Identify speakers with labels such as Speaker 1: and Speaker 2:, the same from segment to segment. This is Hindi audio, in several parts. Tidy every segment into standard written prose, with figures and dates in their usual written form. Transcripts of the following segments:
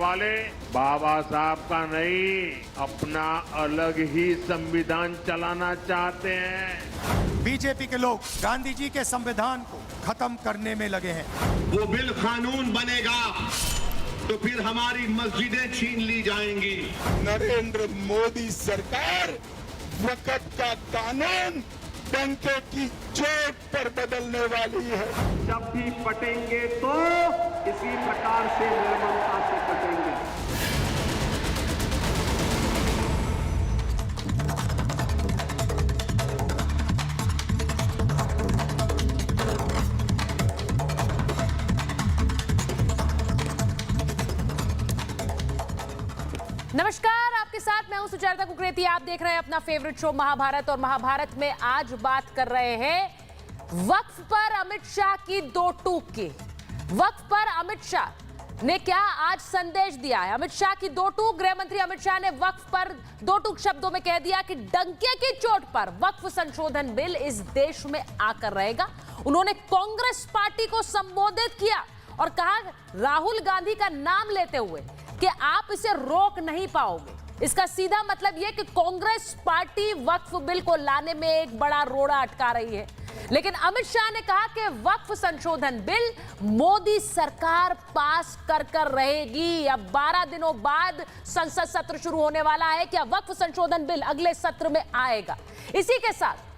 Speaker 1: वाले बाबा साहब का नहीं, अपना अलग ही संविधान चलाना चाहते हैं।
Speaker 2: बीजेपी के लोग गांधी जी के संविधान को खत्म करने में लगे हैं।
Speaker 3: वो बिल कानून बनेगा तो फिर हमारी मस्जिदें छीन ली जाएंगी।
Speaker 4: नरेंद्र मोदी सरकार वक़्त का कानून डंके की चोट पर बदलने वाली है।
Speaker 5: जब भी पटेंगे तो इसी प्रकार से निर्ममता से पटेंगे।
Speaker 6: नमस्कार, आपके साथ मैं हूं सुचेता कुकरेती। आप देख रहे हैं अपना फेवरेट शो महाभारत, और महाभारत में आज बात कर रहे हैं वक्फ पर अमित शाह की दो टूक की। वक्फ पर अमित शाह ने क्या आज संदेश दिया है? अमित शाह की दो टूक। गृह मंत्री अमित शाह ने वक्फ पर दो टूक शब्दों में कह दिया कि डंके की चोट पर वक्फ संशोधन बिल इस देश में आकर रहेगा। उन्होंने कांग्रेस पार्टी को संबोधित किया और कहा राहुल गांधी का नाम लेते हुए कि आप इसे रोक नहीं पाओगे। इसका सीधा मतलब यह कि कांग्रेस पार्टी वक्फ बिल को लाने में एक बड़ा रोड़ा अटका रही है। लेकिन अमित शाह ने कहा कि वक्फ संशोधन बिल मोदी सरकार पास कर रहेगी। अब 12 दिनों बाद संसद सत्र शुरू होने वाला है। क्या वक्फ संशोधन बिल अगले सत्र में आएगा? इसी के साथ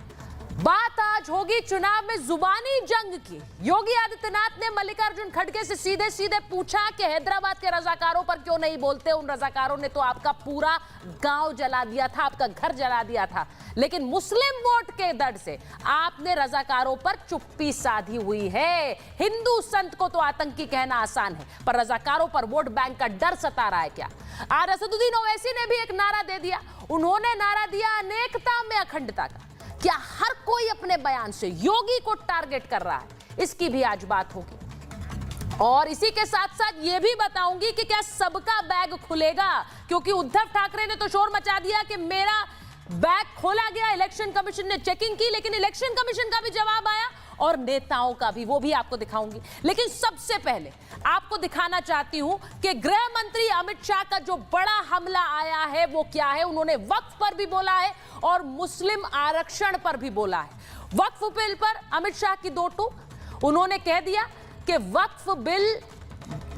Speaker 6: बात आज होगी चुनाव में जुबानी जंग की। योगी आदित्यनाथ ने मल्लिकार्जुन खड़गे से सीधे सीधे पूछा कि हैदराबाद के रजाकारों पर क्यों नहीं बोलते? उन रजाकारों ने तो आपका पूरा गांव जला दिया था, आपका घर जला दिया था। लेकिन मुस्लिम वोट के डर से आपने रजाकारों पर चुप्पी साधी हुई है। हिंदू संत को तो आतंकी कहना आसान है, पर रजाकारों पर वोट बैंक का डर सता रहा है क्या? आज असदुद्दीन ओवैसी ने भी एक नारा दे दिया। उन्होंने नारा दिया अनेकता में अखंडता का। क्या हर कोई अपने बयान से योगी को टारगेट कर रहा है? इसकी भी आज बात होगी। और इसी के साथ साथ ये भी बताऊंगी कि क्या सबका बैग खुलेगा, क्योंकि उद्धव ठाकरे ने तो शोर मचा दिया कि मेरा बैग खोला गया। इलेक्शन कमीशन ने चेकिंग की, लेकिन इलेक्शन कमीशन का भी जवाब आया और नेताओं का भी, वो भी आपको दिखाऊंगी। लेकिन सबसे पहले आपको दिखाना चाहती हूं कि गृह मंत्री अमित शाह का जो बड़ा हमला आया है वो क्या है। उन्होंने वक्फ पर भी बोला है और मुस्लिम आरक्षण पर भी बोला है। वक्फ बिल पर अमित शाह की दो टूक। उन्होंने कह दिया कि वक्फ बिल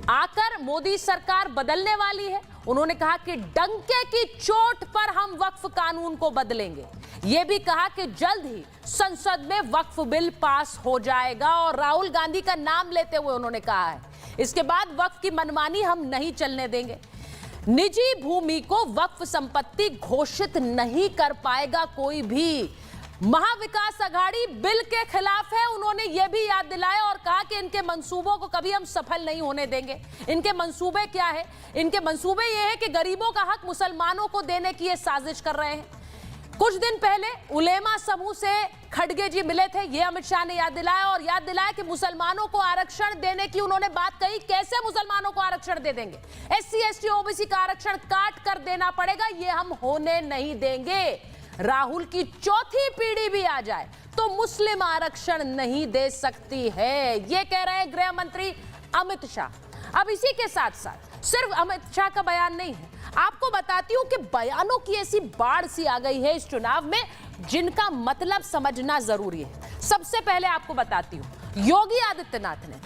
Speaker 6: आकर मोदी सरकार बदलने वाली है। उन्होंने कहा कि डंके की चोट पर हम वक्फ कानून को बदलेंगे। यह भी कहा कि जल्द ही संसद में वक्फ बिल पास हो जाएगा, और राहुल गांधी का नाम लेते हुए उन्होंने कहा है इसके बाद वक्फ की मनमानी हम नहीं चलने देंगे। निजी भूमि को वक्फ संपत्ति घोषित नहीं कर पाएगा कोई भी। महाविकास अघाड़ी बिल के खिलाफ है, उन्होंने यह भी याद दिलाया और कहा कि इनके मंसूबों को कभी हम सफल नहीं होने देंगे। इनके मंसूबे क्या है? इनके मंसूबे ये है कि गरीबों का हक मुसलमानों को देने की ये साजिश कर रहे हैं। कुछ दिन पहले उलेमा समूह से खड़गे जी मिले थे, ये अमित शाह ने याद दिलाया, और याद दिलाया कि मुसलमानों को आरक्षण देने की उन्होंने बात कही। कैसे मुसलमानों को आरक्षण दे देंगे? SC ST OBC का आरक्षण काट कर देना पड़ेगा, ये हम होने नहीं देंगे। राहुल की चौथी पीढ़ी भी आ जाए तो मुस्लिम आरक्षण नहीं दे सकती है, ये कह रहे हैं गृह मंत्री अमित शाह। अब इसी के साथ साथ सिर्फ अमित शाह का बयान नहीं है, आपको बताती हूं कि बयानों की ऐसी बाढ़ सी आ गई है इस चुनाव में जिनका मतलब समझना जरूरी है। सबसे पहले आपको बताती हूं योगी आदित्यनाथ ने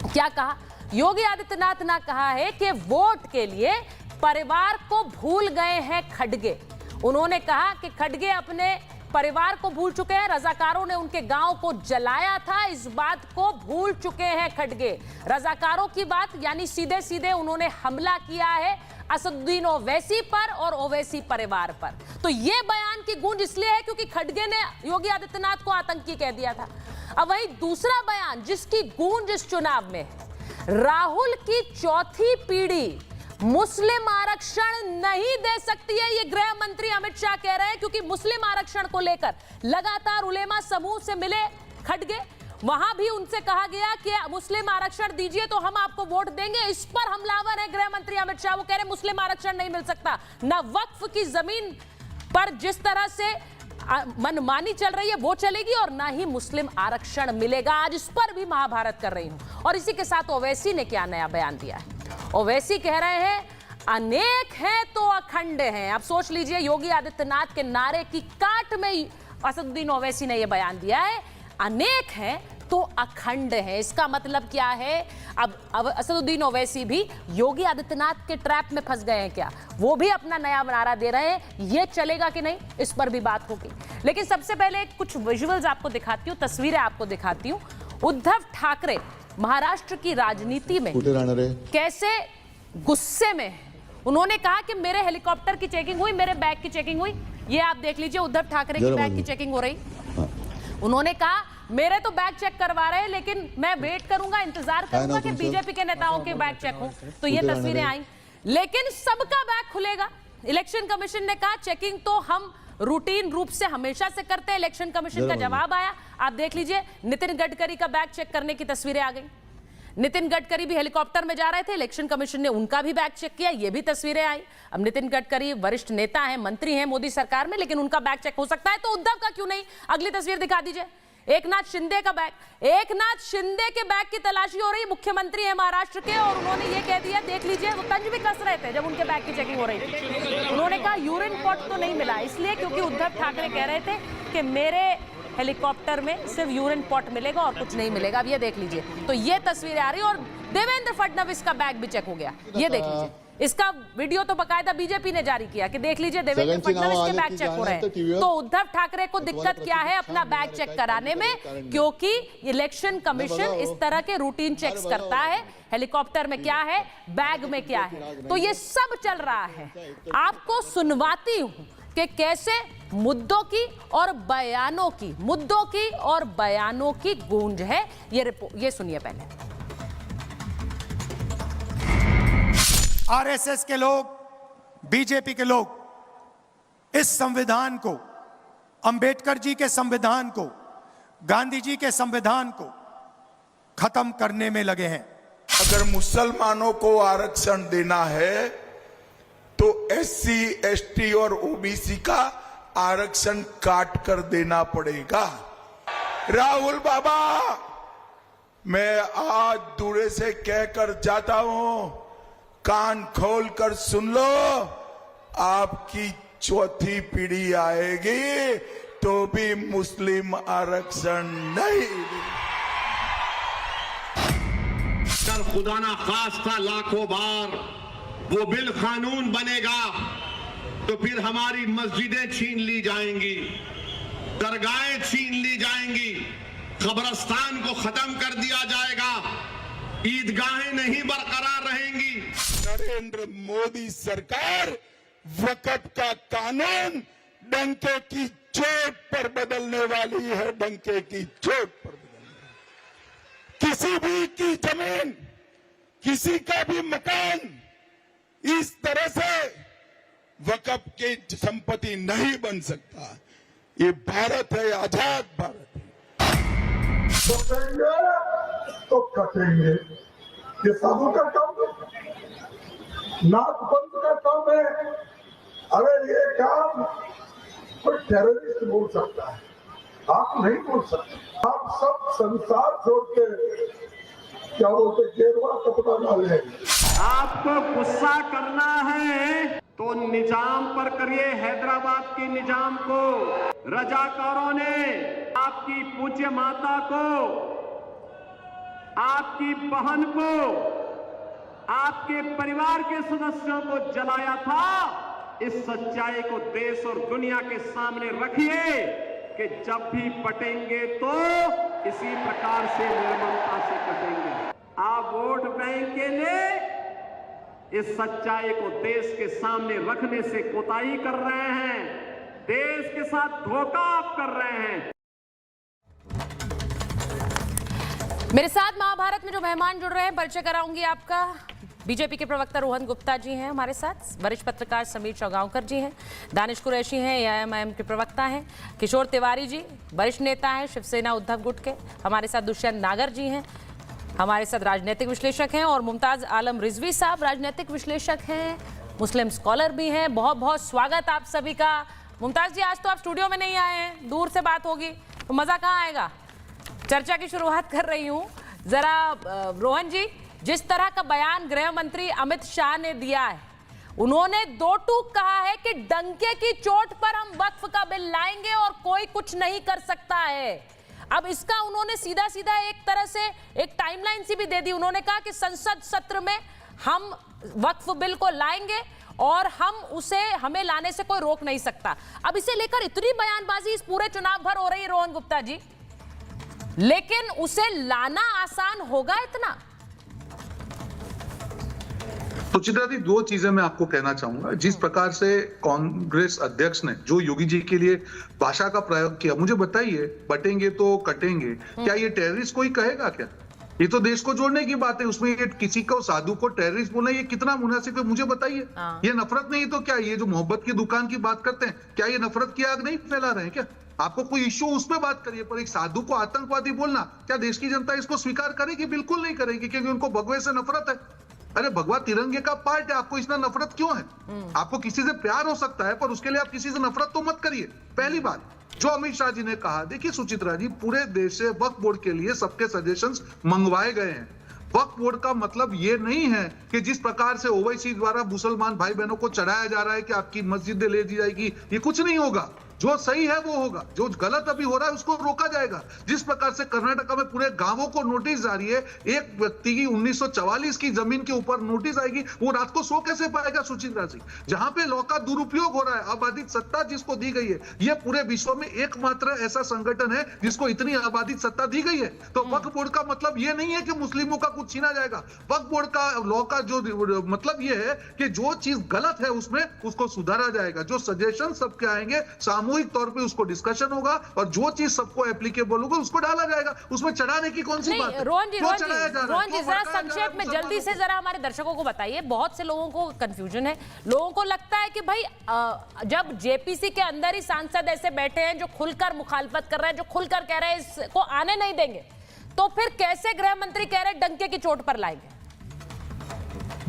Speaker 6: क्या कहा। योगी आदित्यनाथ ने कहा है कि वोट के लिए परिवार को भूल गए हैं खड़गे। उन्होंने कहा कि खड़गे अपने परिवार को भूल चुके हैं, रजाकारों ने उनके गांव को जलाया था, इस बात को भूल चुके हैं खड़गे। रजाकारों की बात यानी सीधे सीधे उन्होंने हमला किया है असदुद्दीन ओवैसी पर और ओवैसी परिवार पर। तो यह बयान की गूंज इसलिए है क्योंकि खड़गे ने योगी आदित्यनाथ को आतंकी कह दिया था। अब वही दूसरा बयान जिसकी गूंज इस चुनाव में है, राहुल की चौथी पीढ़ी मुस्लिम आरक्षण नहीं दे सकती है, ये गृह मंत्री अमित शाह कह रहे हैं। क्योंकि मुस्लिम आरक्षण को लेकर लगातार उलेमा समूह से मिले खड़गे, वहां भी उनसे कहा गया कि मुस्लिम आरक्षण दीजिए तो हम आपको वोट देंगे। इस पर हमलावर है गृह मंत्री अमित शाह। वो कह रहे मुस्लिम आरक्षण नहीं मिल सकता। ना वक्फ की जमीन पर जिस तरह से मनमानी चल रही है वो चलेगी और ना ही मुस्लिम आरक्षण मिलेगा। आज इस पर भी महाभारत कर रही हूं। और इसी के साथ ओवैसी ने क्या नया बयान दिया है। ओवैसी कह रहे हैं अनेक हैं तो अखंड हैं। अब सोच लीजिए, योगी आदित्यनाथ के नारे की काट में असदुद्दीन ओवैसी ने यह बयान दिया है, अनेक हैं तो अखंड है। इसका मतलब क्या है? अब असदुद्दीन ओवैसी भी योगी आदित्यनाथ के ट्रैप में फंस गए हैं क्या? वो भी अपना नया नारा दे रहे हैं। ये चलेगा कि नहीं, इस पर भी बात होगी। लेकिन सबसे पहले कुछ विजुअल्स आपको दिखाती हूँ, तस्वीरें आपको दिखाती हूँ। उद्धव ठाकरे महाराष्ट्र की राजनीति में कैसे गुस्से में हैं। उन्होंने कहा कि मेरे हेलीकॉप्टर की चेकिंग हुई, मेरे बैग की चेकिंग हुई। ये आप देख लीजिए, उद्धव ठाकरे की बैग की चेकिंग हो रही। उन्होंने कहा मेरे तो बैग चेक करवा रहे हैं, लेकिन मैं वेट करूंगा, इंतजार करूंगा कि बीजेपी के नेताओं के बैग चेक हो। तो ये तस्वीरें आई, लेकिन सबका बैग खुलेगा। इलेक्शन कमीशन ने कहा चेकिंग तो हम रूटीन रूप से हमेशा से करते हैं। इलेक्शन कमीशन का जवाब आया, आप देख लीजिए। नितिन गडकरी का बैग चेक करने की तस्वीरें आ गई। नितिन गडकरी भी हेलीकॉप्टर में जा रहे थे, इलेक्शन कमीशन ने उनका भी बैग चेक किया, ये भी तस्वीरें आई। अब नितिन गडकरी वरिष्ठ नेता हैं, मंत्री हैं मोदी सरकार में, लेकिन उनका बैग चेक हो सकता है, तो उद्धव का क्यों नहीं? अगली तस्वीर दिखा दीजिए। एकनाथ शिंदे का बैग, एकनाथ शिंदे के बैग की तलाशी हो रही। मुख्यमंत्री है महाराष्ट्र के, और उन्होंने ये कह दिया, देख लीजिए, वो तंज भी कस रहे थे जब उनके बैग की चेकिंग हो रही थी। उन्होंने कहा यूरिन पॉट तो नहीं मिला, इसलिए क्योंकि उद्धव ठाकरे कह रहे थे कि मेरे हेलीकॉप्टर में सिर्फ यूरिन पॉट मिलेगा और कुछ नहीं मिलेगा। अब ये देख लीजिए, तो ये तस्वीरें आ रही है, और देवेंद्र फडणवीस का बैग भी चेक हो गया। ये देख लीजिए, इसका वीडियो तो बकायदा बीजेपी ने जारी किया कि देख लीजिए देवेंद्र फडणवीस के बैग चेक हो रहे हैं। तो उद्धव ठाकरे को दिक्कत क्या है अपना बैग चेक कराने में? क्योंकि इलेक्शन कमीशन इस तरह के रूटीन चेक्स करता है, हेलीकॉप्टर में क्या है, बैग में क्या है। तो ये सब चल रहा है। आपको सुनवाती हूं कि कैसे मुद्दों की और बयानों की, मुद्दों की और बयानों की गूंज है। ये सुनिए पहले।
Speaker 2: आरएसएस के लोग, बीजेपी के लोग इस संविधान को, अंबेडकर जी के संविधान को, गांधी जी के संविधान को खत्म करने में लगे हैं।
Speaker 4: अगर मुसलमानों को आरक्षण देना है तो एससी, एसटी और ओबीसी का आरक्षण काट कर देना पड़ेगा। राहुल बाबा, मैं आज दूरे से कहकर जाता हूं, कान खोल कर सुन लो, आपकी चौथी पीढ़ी आएगी तो भी मुस्लिम आरक्षण नहीं।
Speaker 3: अगर खुदा ना खास्ता लाखों बार वो बिल कानून बनेगा तो फिर हमारी मस्जिदें छीन ली जाएंगी, दरगाहें छीन ली जाएंगी, कब्रिस्तान को खत्म कर दिया जाएगा, ईदगाहें नहीं बरकरार रहेंगी।
Speaker 4: नरेंद्र मोदी सरकार वक़्फ़ का कानून डंके की चोट पर बदलने वाली है, डंके की चोट पर बदलने। किसी भी की जमीन, किसी का भी मकान इस तरह से वक़्फ़ की संपत्ति नहीं बन सकता। ये भारत है, आजाद भारत है।
Speaker 7: तो कहेंगे तो कटेंगे, ये साधु का काम है, नाथ पंथ का काम है। अगर ये काम कोई टेररिस्ट बोल सकता है, आप नहीं बोल सकते। आप सब संसार छोड़ के क्या बोलते, गेरुआ कपड़ा डाले।
Speaker 5: आपको गुस्सा करना है तो निजाम पर करिए, हैदराबाद के निजाम को। रजाकारों ने आपकी पूज्य माता को, आपकी बहन को, आपके परिवार के सदस्यों को जलाया था। इस सच्चाई को देश और दुनिया के सामने रखिए कि जब भी पटेंगे तो इसी प्रकार से निर्ममता से कटेंगे। आप वोट बैंक के लिए इस सच्चाई को देश के सामने रखने से कोताही कर रहे हैं, देश के साथ धोखा आप कर रहे हैं।
Speaker 6: मेरे साथ महाभारत में जो मेहमान जुड़ रहे हैं, परिचय कराऊंगी आपका। बीजेपी के प्रवक्ता रोहन गुप्ता जी हैं हमारे साथ, वरिष्ठ पत्रकार समीर चौगांवकर जी हैं, दानिश कुरैशी हैं, एआईएमआईएम के प्रवक्ता हैं, किशोर तिवारी जी वरिष्ठ नेता हैं शिवसेना उद्धव गुट के, हमारे साथ दुष्यंत नागर जी हैं, हमारे साथ राजनीतिक विश्लेषक हैं, और मुमताज आलम रिजवी साहब राजनीतिक विश्लेषक हैं, मुस्लिम स्कॉलर भी हैं। बहुत बहुत स्वागत आप सभी का। मुमताज जी, आज तो आप स्टूडियो में नहीं आए हैं, दूर से बात होगी तो मजा कहाँ आएगा। चर्चा की शुरुआत कर रही हूँ। जरा रोहन जी, जिस तरह का बयान गृह मंत्री अमित शाह ने दिया है, उन्होंने दो टूक कहा है कि डंके की चोट पर हम वक्फ का बिल लाएंगे और कोई कुछ नहीं कर सकता है। अब इसका उन्होंने सीधा सीधा एक तरह से एक टाइमलाइन सी भी दे दी। उन्होंने कहा कि संसद सत्र में हम वक्फ बिल को लाएंगे और हमें लाने से कोई रोक नहीं सकता। अब इसे लेकर इतनी बयानबाजी इस पूरे चुनाव भर हो रही है रोहन गुप्ता जी, लेकिन उसे लाना आसान होगा इतना?
Speaker 8: सुचित्रा जी, दो चीजें मैं आपको कहना चाहूंगा। जिस प्रकार से कांग्रेस अध्यक्ष ने जो योगी जी के लिए भाषा का प्रयोग किया, मुझे बताइए, बटेंगे तो कटेंगे, क्या ये टेररिस्ट कोई कहेगा क्या? ये तो देश को जोड़ने की बात है, उसमें ये किसी को साधु को टेररिस्ट बोलना ये कितना मुनासिब है, मुझे बताइए। ये नफरत नहीं तो क्या ये जो मोहब्बत की दुकान की बात करते हैं, क्या ये नफरत की आग नहीं फैला रहे हैं क्या? आपको कोई इश्यू उस पर बात करिए, पर एक साधु को आतंकवादी बोलना, क्या देश की जनता इसको स्वीकार करेगी? बिल्कुल नहीं करेगी, क्योंकि उनको भगवे से नफरत है। अरे भगवा तिरंगे का पार्ट है, आपको इतना नफरत क्यों है? आपको किसी से प्यार हो सकता है, पर उसके लिए आप किसी से नफरत तो मत करिए। पहली बात जो अमित शाह जी ने कहा, देखिए सुचित्रा जी, पूरे देश से वक्फ बोर्ड के लिए सबके सजेशंस मंगवाए गए हैं। वक्फ बोर्ड का मतलब ये नहीं है कि जिस प्रकार से ओवैसी द्वारा मुसलमान भाई बहनों को चढ़ाया जा रहा है कि आपकी मस्जिदें ले दी जाएगी, ये कुछ नहीं होगा। जो सही है वो होगा, जो गलत अभी हो रहा है उसको रोका जाएगा। जिस प्रकार से कर्नाटका में पूरे गांवों को नोटिस जारी है, एक व्यक्ति की 1944 की जमीन के ऊपर नोटिस आएगी, वो रात को सो कैसे पाएगा सुचित्रा सिंह? जहां पे लॉ का दुरुपयोग हो रहा है, आबादित सत्ता जिसको दी गई है, ये पूरे विश्व में एकमात्र ऐसा संगठन है जिसको इतनी आबादित सत्ता दी गई है। तो वक्फ बोर्ड का मतलब ये नहीं है कि मुस्लिमों का कुछ छीना जाएगा। वक्फ बोर्ड का लॉ का जो मतलब ये है कि जो चीज गलत है उसमें उसको सुधारा जाएगा। जो सजेशन सबके आएंगे सामूहिक तौर पे उसको डिस्कशन होगा और जो चीज सबको एप्लीकेबल होगा उसको डाला जाएगा। उसमें चढ़ाने की कौन सी बात है?
Speaker 6: रोहन जी जरा संक्षेप में जल्दी से जरा हमारे दर्शकों को बताइए। बहुत से लोगों को कंफ्यूजन है, लोगों को लगता है कि भाई जब जेपीसी के अंदर ही सांसद ऐसे बैठे हैं जो खुलकर मुखालफत कर रहे हैं, जो खुलकर कह रहे हैं इसको आने नहीं देंगे, तो फिर कैसे गृह मंत्री कह रहे हैं डंके की चोट पर लाएंगे?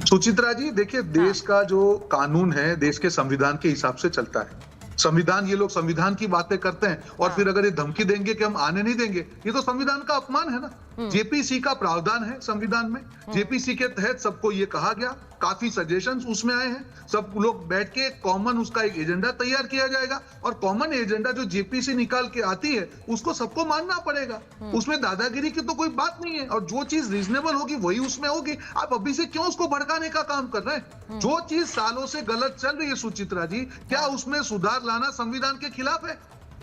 Speaker 8: सुचित्रा जी, देखिए, देश का जो कानून है देश के संविधान के हिसाब से चलता है। संविधान, ये लोग संविधान की बातें करते हैं और फिर अगर ये धमकी देंगे कि हम आने नहीं देंगे, ये तो संविधान का अपमान है ना। जेपीसी का प्रावधान है संविधान में, जेपीसी के तहत सबको ये कहा गया, काफी सजेशंस उसमें आए हैं, सब लोग बैठ के कॉमन उसका एक एजेंडा तैयार किया जाएगा और कॉमन एजेंडा जो जेपीसी निकाल के आती है उसको सबको मानना पड़ेगा। उसमें दादागिरी की तो कोई बात नहीं है और जो चीज रीजनेबल होगी वही उसमें होगी। आप अभी से क्यों उसको भड़काने का काम कर रहे हैं? जो चीज सालों से गलत चल रही है सुचित्रा जी, क्या उसमें सुधार लाना संविधान के खिलाफ है?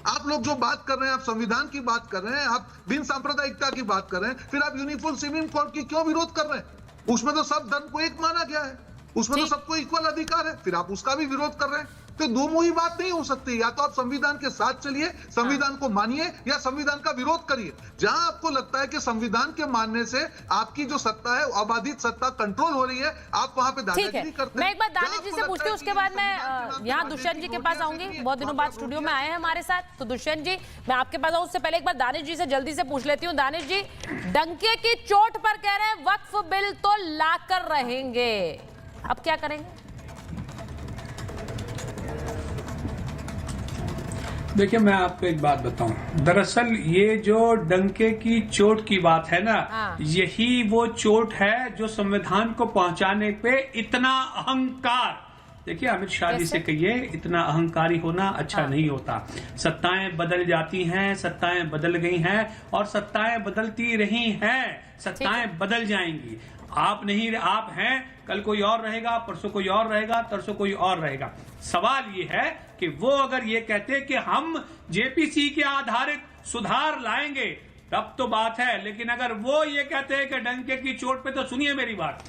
Speaker 8: आप लोग जो बात कर रहे हैं, आप संविधान की बात कर रहे हैं, आप बिन सांप्रदायिकता की बात कर रहे हैं, फिर आप यूनिफॉर्म सुप्रीम कोर्ट की क्यों विरोध कर रहे हैं? उसमें तो सब धर्म को एक माना गया है, उसमें तो सबको इक्वल अधिकार है, फिर आप उसका भी विरोध कर रहे हैं। तो दो मुही बात नहीं हो सकती। या तो आप संविधान के साथ चलिए, संविधान को मानिए, या संविधान का विरोध करिए। जहां आपको लगता है कि संविधान के मानने से आपकी जो सत्ता है, आबादित सत्ता कंट्रोल हो रही है, आप वहां पे दादागिरी करते हैं।
Speaker 6: मैं एक बार दानिश जी से पूछती हूँ, उसके बाद मैं यहाँ दुष्यंत जी के पास आऊंगी। बहुत दिनों बाद स्टूडियो में आए हैं हमारे साथ, तो दुष्यंत जी मैं आपके पास आऊँ, उससे पहले एक बार दानिश जी से जल्दी से पूछ लेती हूँ। दानिश जी, डंके की चोट पर कह रहे हैं वक्फ बिल तो लाकर रहेंगे, अब क्या करेंगे?
Speaker 9: देखिए, मैं आपको एक बात बताऊं, दरअसल ये जो डंके की चोट की बात है ना, यही वो चोट है जो संविधान को पहुंचाने पे इतना अहंकार। देखिए, अमित शाह जी से कहिए, इतना अहंकारी होना अच्छा नहीं होता। सत्ताएं बदल जाती हैं, सत्ताएं बदल गई हैं और सत्ताएं बदलती रही हैं, सत्ताएं बदल जाएंगी। आप नहीं, आप हैं, कल कोई और रहेगा, परसों कोई और रहेगा, तरसों कोई और रहेगा। सवाल ये है कि वो अगर ये कहते कि हम जेपीसी के आधारित सुधार लाएंगे तब तो बात है, लेकिन अगर वो ये कहते हैं कि डंके की चोट पे, तो सुनिए मेरी बात।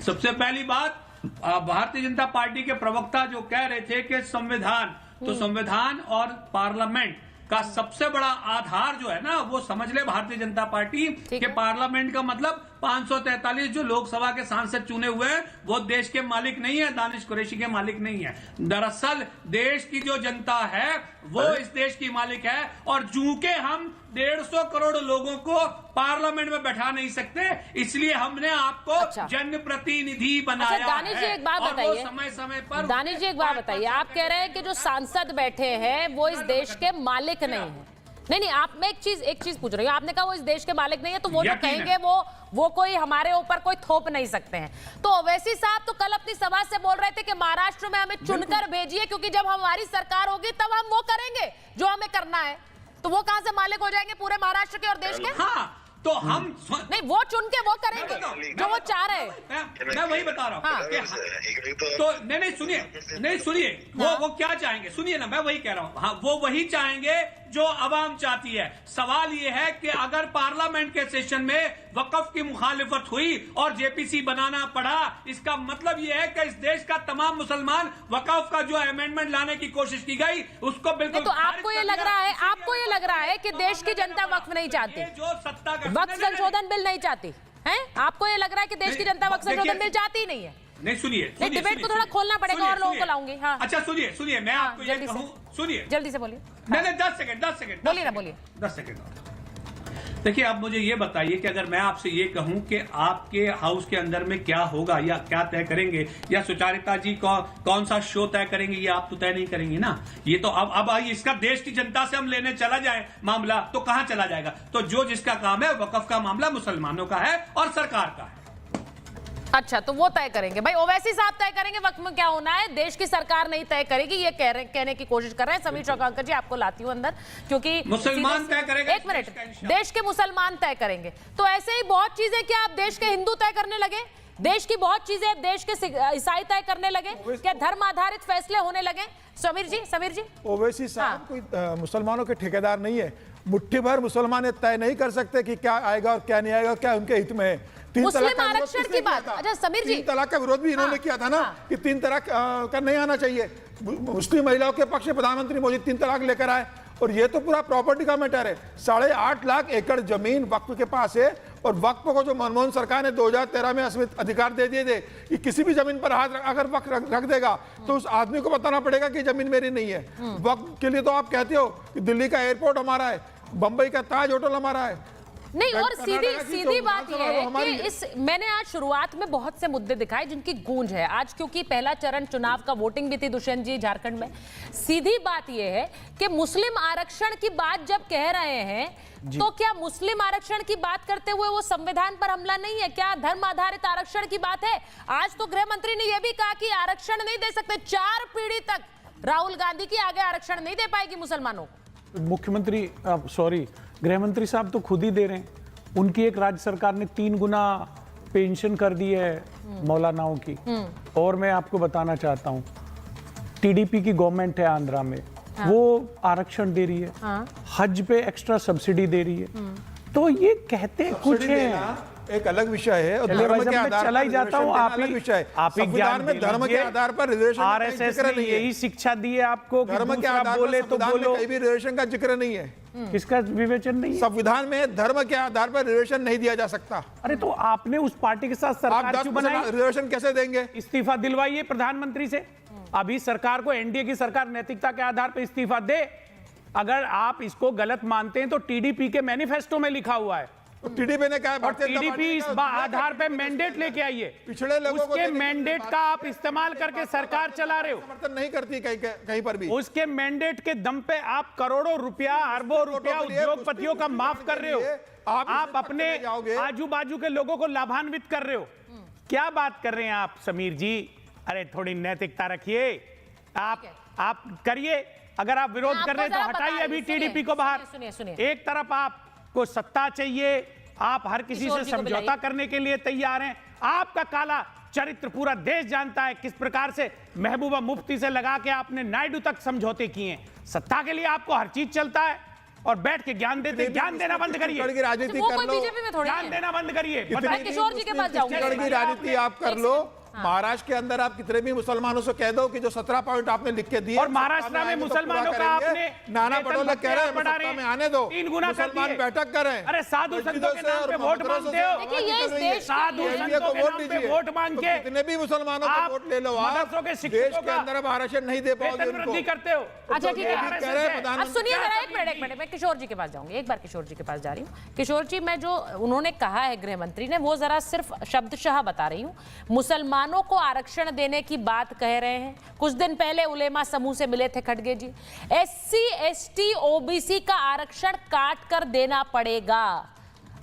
Speaker 9: सबसे पहली बात, भारतीय जनता पार्टी के प्रवक्ता जो कह रहे थे कि संविधान, तो संविधान और पार्लियामेंट का सबसे बड़ा आधार जो है ना, वो समझ ले भारतीय जनता पार्टी के पार्लियामेंट का मतलब 543 जो लोकसभा के सांसद चुने हुए हैं वो देश के मालिक नहीं है, दानिश कुरैशी के मालिक नहीं है। दरअसल देश की जो जनता है वो इस देश की मालिक है और चूंकि हम 150 करोड़ लोगों को पार्लियामेंट में बैठा नहीं सकते, इसलिए हमने आपको जनप्रतिनिधि बनाया।
Speaker 6: दानिश जी एक बात बताइए,
Speaker 9: समय समय पर
Speaker 6: दानिश जी एक बात बताइए, आप कह रहे हैं कि जो सांसद बैठे हैं वो इस देश के मालिक नहीं है, नहीं, आप, मैं एक चीज पूछ रही हूँ, आपने कहा वो इस देश के मालिक नहीं है, तो वो जो कहेंगे वो कोई हमारे ऊपर कोई थोप नहीं सकते हैं। तो ओवैसी साहब तो कल अपनी सभा से बोल रहे थे कि महाराष्ट्र में हमें चुनकर भेजिए, क्योंकि जब हमारी सरकार होगी तब हम वो करेंगे जो हमें करना है। तो वो कहां से मालिक हो जाएंगे पूरे महाराष्ट्र के और देश के?
Speaker 9: हाँ, तो हम
Speaker 6: नहीं, वो चुन के वो करेंगे जो वो चाह रहे हैं।
Speaker 9: मैं वही बता रहा हूँ। तो नहीं सुनिए, वो क्या चाहेंगे, सुनिए ना, मैं वही कह रहा हूँ। हाँ, वो वही चाहेंगे जो अवाम चाहती है। सवाल ये है कि अगर पार्लियामेंट के सेशन में वक्फ की मुखालिफत हुई और जेपीसी बनाना पड़ा, इसका मतलब ये है कि इस देश का तमाम मुसलमान वक्फ का जो अमेंडमेंट लाने की कोशिश की गई उसको बिल्कुल।
Speaker 6: तो आपको ये लग रहा है कि देश की जनता वक्फ नहीं चाहती,
Speaker 9: जो सत्ता का
Speaker 6: वक्फ संशोधन बिल नहीं चाहती है? आपको ये लग रहा है कि देश की जनता वक्फ संशोधन बिल चाहती ही नहीं है?
Speaker 9: नहीं, सुनिए,
Speaker 6: डिबेट को थोड़ा खोलना पड़ेगा और लोगों को लाऊंगी। हाँ,
Speaker 9: अच्छा सुनिए, मैं आपको ये कहूं, सुनिए,
Speaker 6: जल्दी से बोलिए।
Speaker 9: नहीं 10 सेकंड
Speaker 6: बोलिए ना, बोलिए।
Speaker 9: 10 सेकंड। देखिए, अब मुझे ये बताइए कि अगर मैं आपसे ये कहूं कि आपके हाउस के अंदर में क्या होगा या क्या तय करेंगे, या सुचारिता जी कौन सा शो तय करेंगे, ये आप तो तय नहीं करेंगे ना। ये तो अब इसका देश की जनता से हम लेने चला जाए मामला, तो कहां चला जाएगा? तो जो जिसका काम है, वक्फ का मामला मुसलमानों का है और सरकार का है।
Speaker 6: अच्छा, तो वो तय करेंगे भाई, ओवैसी साहब तय करेंगे वक्त में क्या होना है, देश की सरकार नहीं तय करेगी, ये कहने की कोशिश कर रहे हैं। समीर चौकांकर जी, आपको लाती हूं अंदर, क्योंकि
Speaker 9: मुसलमान तय करेंगे।
Speaker 6: एक मिनट, देश के मुसलमान तय करेंगे, तो ऐसे ही बहुत चीजें क्या आप देश के हिंदू तय करने लगे? देश की बहुत चीजें देश के ईसाई तय करने लगे? क्या धर्म आधारित फैसले होने लगे? समीर जी।
Speaker 10: ओवैसी साहब कोई मुसलमानों के ठेकेदार नहीं है। मुट्ठी भर मुसलमान तय नहीं कर सकते कि क्या आएगा और क्या नहीं आएगा, क्या उनके हित में है।
Speaker 6: मुस्लिम आरक्षण की बात, अच्छा समीर जी,
Speaker 10: 3 तलाक का विरोध भी इन्होंने किया था ना, कि 3 तलाक का नहीं आना चाहिए। मुस्लिम महिलाओं के पक्ष में प्रधानमंत्री मोदी 3 तलाक लेकर आए, और ये तो पूरा प्रॉपर्टी का मैटर है। 8.5 लाख एकड़ जमीन वक्फ के पास है, और वक्फ को जो मनमोहन सरकार ने 2013 में असीमित अधिकार दे दिए थे कि किसी भी जमीन पर हाथ अगर वक्फ रख देगा तो उस आदमी को बताना पड़ेगा कि जमीन मेरी नहीं है। वक्फ के लिए तो आप कहते हो कि दिल्ली का एयरपोर्ट हमारा है, बंबई का ताज होटल हमारा है।
Speaker 6: नहीं, और सीधी बात यह है कि मैंने आज शुरुआत में बहुत से मुद्दे दिखाए जिनकी गूंज है आज, क्योंकि पहला चरण चुनाव का वोटिंग भी थी दुष्यंत जी झारखंड में। सीधी बात यह है कि मुस्लिम आरक्षण की बात जब कह रहे हैं, तो क्या मुस्लिम आरक्षण की बात करते हुए वो संविधान पर हमला नहीं है? क्या धर्म आधारित आरक्षण की बात है? आज तो गृह मंत्री ने यह भी कहा कि आरक्षण नहीं दे सकते, 4 पीढ़ी तक राहुल गांधी की आगे आरक्षण नहीं दे पाएगी मुसलमानों को।
Speaker 11: मुख्यमंत्री गृह मंत्री साहब तो खुद ही दे रहे हैं। उनकी एक राज्य सरकार ने 3 गुना पेंशन कर दी है मौलानाओं की। और मैं आपको बताना चाहता हूँ, टीडीपी की गवर्नमेंट है आंध्रा में, वो आरक्षण दे रही है, हज पे एक्स्ट्रा सब्सिडी दे रही है। तो ये कहते कुछ है,
Speaker 10: एक अलग विषय है, और धर्म के आधार
Speaker 11: चला ही जाता हूँ। आप
Speaker 10: अलग विषय है।
Speaker 11: आप
Speaker 10: संविधान में धर्म के आधार पर रिजर्वेशन
Speaker 11: आरएसएस ने यही शिक्षा दी है आपको,
Speaker 10: धर्म के आधार
Speaker 11: बोले तो बोलो,
Speaker 10: कहीं भी रिजर्वेशन का जिक्र नहीं है।
Speaker 11: किसका विवेचन नहीं है?
Speaker 10: संविधान में धर्म के आधार पर रिजर्वेशन नहीं दिया जा सकता।
Speaker 11: अरे तो आपने उस पार्टी के साथ सरकार क्यों बनाई?
Speaker 10: रिजर्वेशन कैसे देंगे?
Speaker 11: इस्तीफा दिलवाइए प्रधानमंत्री से। अभी सरकार को, एनडीए की सरकार नैतिकता के आधार पर इस्तीफा दे। अगर आप इसको गलत मानते हैं तो टीडीपी के मैनिफेस्टो में लिखा हुआ है,
Speaker 10: टीडीपी ने कहा,
Speaker 11: और टीडीपी इस आधार पे मैंडेट लेके आई है।
Speaker 10: पिछड़े लोगों
Speaker 11: उसके मैंडेट का आप इस्तेमाल करके सरकार चला रहे हो,
Speaker 10: समर्थन नहीं करती कहीं पर भी।
Speaker 11: उसके मैंडेट के दम पे आप करोड़ों रुपया, अरबों रुपया उद्योगपतियों का माफ कर रहे हो। आप अपने आजू बाजू के लोगों को लाभान्वित कर रहे हो। क्या बात कर रहे हैं आप समीर जी? अरे थोड़ी नैतिकता रखिए, आप करिए। अगर आप विरोध कर रहे हैं तो हटाइए अभी टीडीपी को बाहर। एक तरफ आपको सत्ता चाहिए, आप हर किसी से समझौता करने के लिए तैयार हैं। आपका काला चरित्र पूरा देश जानता है, किस प्रकार से महबूबा मुफ्ती से लगा के आपने नायडू तक समझौते किए हैं। सत्ता के लिए आपको हर चीज चलता है, और बैठ के ज्ञान देते, ज्ञान देना बंद करिए।
Speaker 10: राजनीति कर लो,
Speaker 11: ज्ञान देना बंद करिए।
Speaker 6: किशोर जी के पास जाऊंगी।
Speaker 10: की राजनीति आप कर लो। महाराष्ट्र के अंदर आप कितने भी मुसलमानों से कह दो कि जो 17 पॉइंट आपने लिख के दिए,
Speaker 11: और महाराष्ट्र में मुसलमानों का आपने
Speaker 10: नाना पटोले कह रहे हैं सत्ता में आने दो,
Speaker 11: 3 गुना
Speaker 10: मुसलमान बैठक करें।
Speaker 11: अरे साधु संतों के नाम पे वोट मांगते हो।
Speaker 6: देखिए, ये इस देश
Speaker 11: साधु संतों के नाम पे वोट मांग के
Speaker 10: कितने भी मुसलमानों को वोट ले लो, आप देश के अंदर अब आरक्षण नहीं दे पाओगे उनको।
Speaker 11: करते हो।
Speaker 6: अच्छा ठीक है, अब सुनिए जरा, एक मिनट, मैं किशोर जी के पास जाऊंगी। एक बार किशोर जी के पास जा रही हूँ। किशोर जी, मैं जो उन्होंने कहा है गृह मंत्री ने, वो जरा सिर्फ शब्दशः बता रही हूँ। मुसलमान मुसलमानों को आरक्षण देने की बात कह रहे हैं। कुछ दिन पहले उलेमा समूह से मिले थे खड़गे जी। SC ST OBC का आरक्षण काट कर देना पड़ेगा।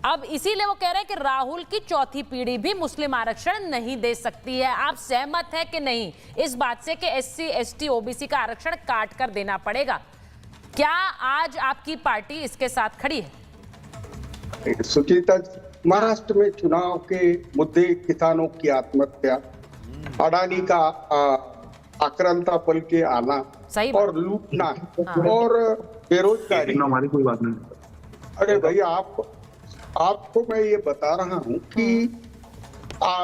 Speaker 6: अब इसीलिए वो कह रहे हैं कि राहुल की चौथी पीढ़ी भी मुस्लिम आरक्षण नहीं दे सकती है। आप सहमत हैं कि नहीं इस बात से कि SC ST OBC का आरक्षण काट कर देना पड़ेगा? क्या आज आपकी पार्टी इसके साथ खड़ी है?
Speaker 12: सुचेता, महाराष्ट्र में चुनाव के मुद्दे, किसानों की आत्महत्या, अडानी का आक्रांता पल के आना और लूटना और बेरोजगारी,
Speaker 8: हमारी कोई बात नहीं।
Speaker 12: अरे भाई आपको मैं ये बता रहा हूं कि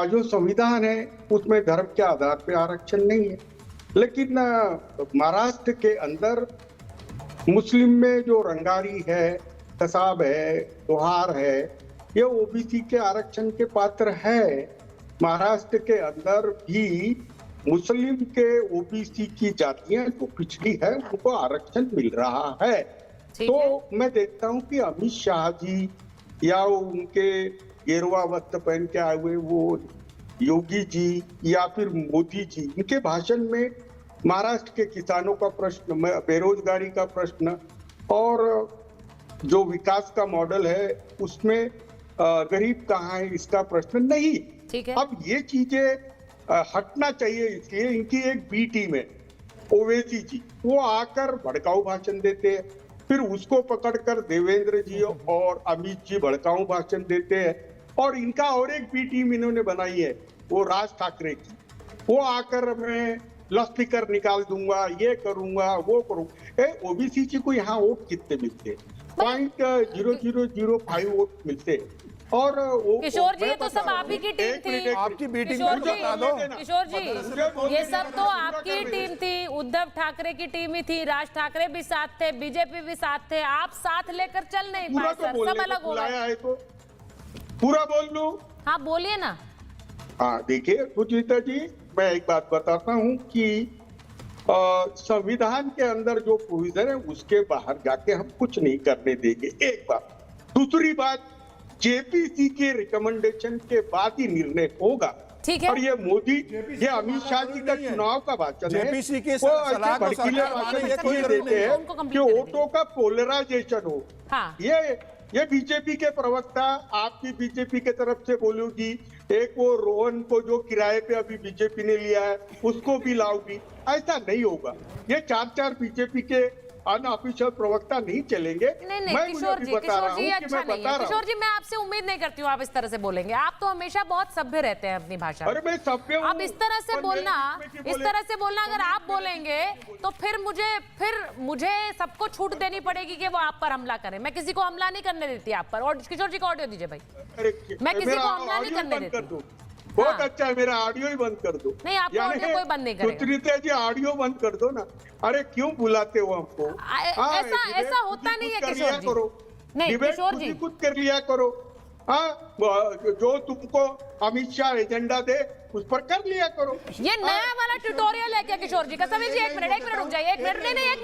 Speaker 12: जो संविधान है उसमें धर्म के आधार पे आरक्षण नहीं है, लेकिन महाराष्ट्र के अंदर मुस्लिम में जो रंगारी है, कसाब है, त्योहार है, ये ओबीसी के आरक्षण के पात्र है। महाराष्ट्र के अंदर भी मुस्लिम के ओबीसी की जातियां जो पिछड़ी है उनको आरक्षण मिल रहा है। तो मैं देखता हूं कि अमित शाह जी या उनके गेरुआ वस्त्र पहन के आए हुए वो योगी जी या फिर मोदी जी, इनके भाषण में महाराष्ट्र के किसानों का प्रश्न, बेरोजगारी का प्रश्न और जो विकास का मॉडल है उसमें गरीब कहाँ है इसका प्रश्न नहीं।
Speaker 6: ठीक है।
Speaker 12: अब ये चीजें हटना चाहिए, इसलिए इनकी एक बी टीम है ओवैसी जी, वो आकर भड़काऊ भाषण देते हैं, फिर उसको पकड़कर देवेंद्र जी और अमित जी भड़काऊ भाषण देते हैं, और इनका और एक बी टीम इन्होंने बनाई है वो राज ठाकरे की, वो आकर मैं लस्पीकर निकाल दूंगा, ये करूंगा, वो करूंगा। ओबीसी जी को यहाँ वोट कितने मिलते? 0.0005 वोट मिलते और वो
Speaker 6: किशोर जी, ये तो सब आप ही की टीम थी।
Speaker 10: आपकी मीटिंग
Speaker 6: किशोर जी, ये सब तो आपकी टीम थी, उद्धव ठाकरे की टीम ही थी, राज ठाकरे भी साथ थे, बीजेपी भी साथ थे, आप साथ लेकर चल नहीं पाए सर, सब अलग हो गए।
Speaker 12: तो पूरा बोल लूं?
Speaker 6: हाँ बोलिए ना।
Speaker 12: हाँ देखिए सुचेता जी, मैं एक बात बताता हूँ कि संविधान के अंदर जो प्रोविजन है उसके बाहर जाके हम कुछ नहीं करने देंगे, एक बात। दूसरी बात, जेपीसी के रिकमेंडेशन के बाद ही निर्णय होगा।
Speaker 6: ठीक है।
Speaker 12: और ये मोदी, ये अमित शाह जी का चुनाव का भाषण है,
Speaker 10: जेपीसी के
Speaker 12: वो ऐसे भड़कीले भाषण इसलिए देते हैं कि वोटों का पोलराइजेशन हो।
Speaker 6: हाँ।
Speaker 12: ये बीजेपी के प्रवक्ता आपकी बीजेपी के तरफ से बोलूगी, एक वो रोहन को जो किराए पे अभी बीजेपी ने लिया है उसको भी लाओगी, ऐसा नहीं होगा। ये चार बीजेपी के अनऑफिशियल प्रवक्ता नहीं चलेंगे।
Speaker 6: नहीं किशोर जी, अच्छा नहीं है। किशोर जी, मैं आपसे उम्मीद नहीं करती हूँ आप इस तरह से बोलेंगे। आप तो हमेशा बहुत सभ्य रहते हैं अपनी भाषा में।
Speaker 12: अरे मैं सभ्य हूं।
Speaker 6: अब इस तरह से बोलना अगर आप बोलेंगे तो फिर मुझे सबको छूट देनी पड़ेगी कि वो आप पर हमला करें। मैं किसी को हमला नहीं करने देती आप पर। और किशोर जी को ऑडियो दीजिए भाई, मैं किसी को हमला नहीं करने देती।
Speaker 12: बहुत अच्छा है, मेरा ऑडियो ही बंद कर दो।
Speaker 6: नहीं, आपको ऑडियो कोई बंद नहीं करेगा।
Speaker 12: सुचरिता जी ऑडियो बंद कर दो ना। अरे क्यों बुलाते हो हमको?
Speaker 6: ऐसा होता नहीं है किशोर जी। नहीं किशोर जी,
Speaker 12: कुछ कर लिया करो। हाँ, जो तुमको अमित शाह एजेंडा दे उस पर कर लिया करो।
Speaker 6: ये नया वाला ट्यूटोरियल है क्या किशोर जी? कसम जी, एक मिनट रुक जाइए, एक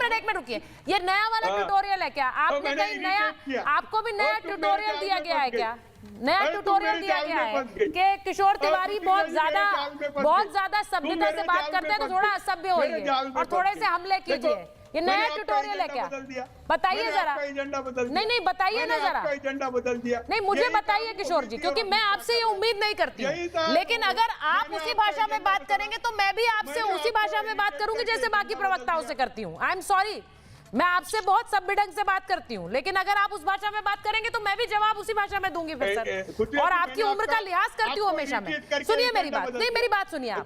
Speaker 6: मिनट रुकिए। ये नया वाला ट्यूटोरियल है क्या? आपने कहीं नया, आपको भी नया ट्यूटोरियल दिया गया है क्या? नया ट्यूटोरियल दिया गया है कि किशोर तिवारी बहुत ज्यादा सभ्यता से बात करते हैं तो थोड़ा असभ्य होइए और थोड़े से हमले कीजिए। ये नया ट्यूटोरियल है क्या? बताइए जरा। नहीं बताइए ना जरा।
Speaker 12: एजेंडा बदल दिया।
Speaker 6: नहीं, मुझे बताइए किशोर जी, क्योंकि मैं आपसे ये उम्मीद नहीं करती हूँ। लेकिन अगर आप उसी भाषा में बात करेंगे तो मैं भी आपसे उसी भाषा में बात करूंगी जैसे बाकी प्रवक्ताओं से करती हूँ। आई एम सॉरी, मैं आपसे बहुत सभ्य ढंग से बात करती हूँ, लेकिन अगर आप उस भाषा में बात करेंगे तो मैं भी जवाब उसी भाषा में दूंगी फिर सर। और आपकी उम्र का लिहाज करती हूँ हमेशा मैं। सुनिए मेरी बात, नहीं मेरी बात सुनिए आप,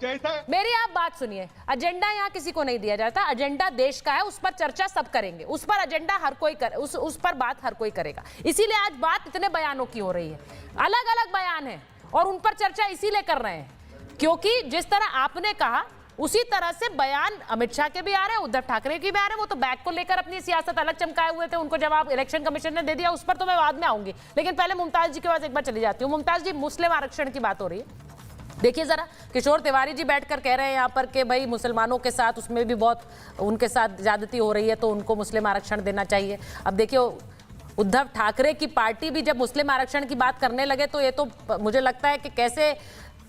Speaker 6: मेरी आप बात सुनिए। एजेंडा यहाँ किसी को नहीं दिया जाता, एजेंडा देश का है, उस पर चर्चा सब करेंगे, उस पर एजेंडा हर कोई करे, उस पर बात हर कोई करेगा। इसीलिए आज बात इतने बयानों की हो रही है, अलग अलग बयान है और उन पर चर्चा इसीलिए कर रहे हैं क्योंकि जिस तरह आपने कहा उसी तरह से बयान अमित शाह के भी आ रहे हैं, उद्धव ठाकरे के भी आ रहे हैं। वो तो बैग को लेकर अपनी सियासत अलग चमकाए हुए थे, उनको जवाब इलेक्शन कमीशन ने दे दिया, उस पर तो मैं बाद में आऊंगी। लेकिन पहले मुमताज जी के पास एक बार चली जाती हूँ। मुमताज जी, मुस्लिम आरक्षण की बात हो रही है, देखिए जरा, किशोर तिवारी जी बैठकर कह रहे हैं यहाँ पर कि भाई मुसलमानों के साथ उसमें भी बहुत उनके साथ ज्यादती हो रही है तो उनको मुस्लिम आरक्षण देना चाहिए। अब देखिए उद्धव ठाकरे की पार्टी भी जब मुस्लिम आरक्षण की बात करने लगे तो ये तो मुझे लगता है कि कैसे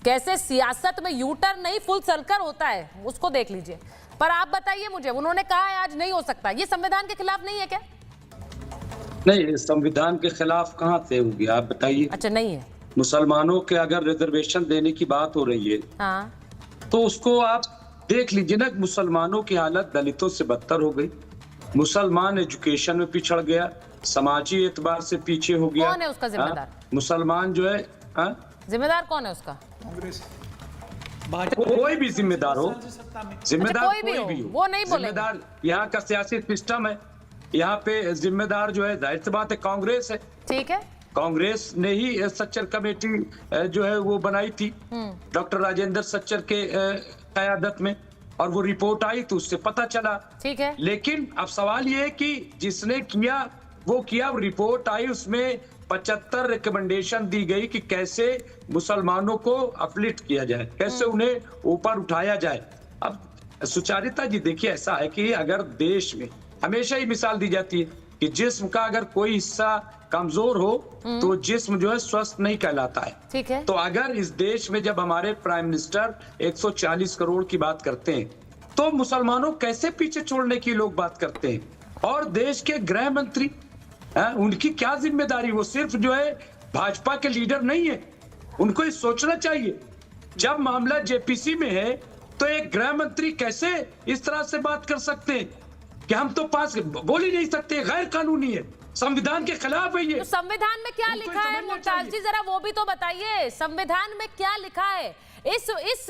Speaker 6: कैसे सियासत में यू टर्न नहीं फुल सर्कल होता है, उसको देख लीजिए। पर आप बताइए मुझे, उन्होंने कहा है आज नहीं हो सकता, ये संविधान के खिलाफ नहीं है क्या?
Speaker 13: नहीं, संविधान के खिलाफ कहाँ से होगी, आप बताइए।
Speaker 6: अच्छा, नहीं है।
Speaker 13: मुसलमानों के अगर रिजर्वेशन देने की बात हो रही है,
Speaker 6: हाँ,
Speaker 13: तो उसको आप देख लीजिए ना। मुसलमानों की हालत दलितों से बदतर हो गई। मुसलमान एजुकेशन में पिछड़ गया, समाजी एतबार से पीछे हो गया।
Speaker 6: कौन है उसका जिम्मेदार?
Speaker 13: मुसलमान जो है,
Speaker 6: जिम्मेदार कौन है उसका?
Speaker 13: कोई भी जिम्मेदार हो, जिम्मेदार
Speaker 6: कोई भी हो, वो नहीं बोलेंगे।
Speaker 13: जिम्मेदार यहाँ का सियासी सिस्टम है, यहाँ पे जिम्मेदार जो है, जाहिर सी बात है कांग्रेस है।
Speaker 6: ठीक है,
Speaker 13: कांग्रेस ने ही सच्चर कमेटी जो है वो बनाई थी डॉक्टर राजेंद्र सच्चर के क़यादत में, और वो रिपोर्ट आई तो उससे पता चला।
Speaker 6: ठीक है,
Speaker 13: लेकिन अब सवाल ये है कि जिसने किया वो किया, रिपोर्ट आई उसमें 75 रिकमेंडेशन दी गई कि कैसे मुसलमानों को अपलिफ्ट किया जाए, कैसे उन्हें ऊपर उठाया जाए। अब सुचारिता जी देखिए, ऐसा है कि अगर देश में हमेशा ही मिसाल दी जाती है कि जिस्म का अगर कोई हिस्सा कमजोर हो तो जिस्म जो है स्वस्थ नहीं कहलाता है।
Speaker 6: ठीक है,
Speaker 13: तो अगर इस देश में जब हमारे प्राइम मिनिस्टर 140 करोड़ की बात करते हैं तो मुसलमानों कैसे पीछे छोड़ने की लोग बात करते हैं? और देश के गृह मंत्री उनकी क्या जिम्मेदारी? वो सिर्फ जो है भाजपा के लीडर नहीं है, उनको ये सोचना चाहिए। जब मामला जेपीसी में है तो एक गृह मंत्री कैसे इस तरह से बात कर सकते हैं कि हम तो पास बोल ही नहीं सकते, गैर कानूनी है, संविधान के खिलाफ है ये।
Speaker 6: तो संविधान में क्या लिखा है मुमताज जी, जरा वो भी तो बताइए। संविधान में क्या लिखा है? इस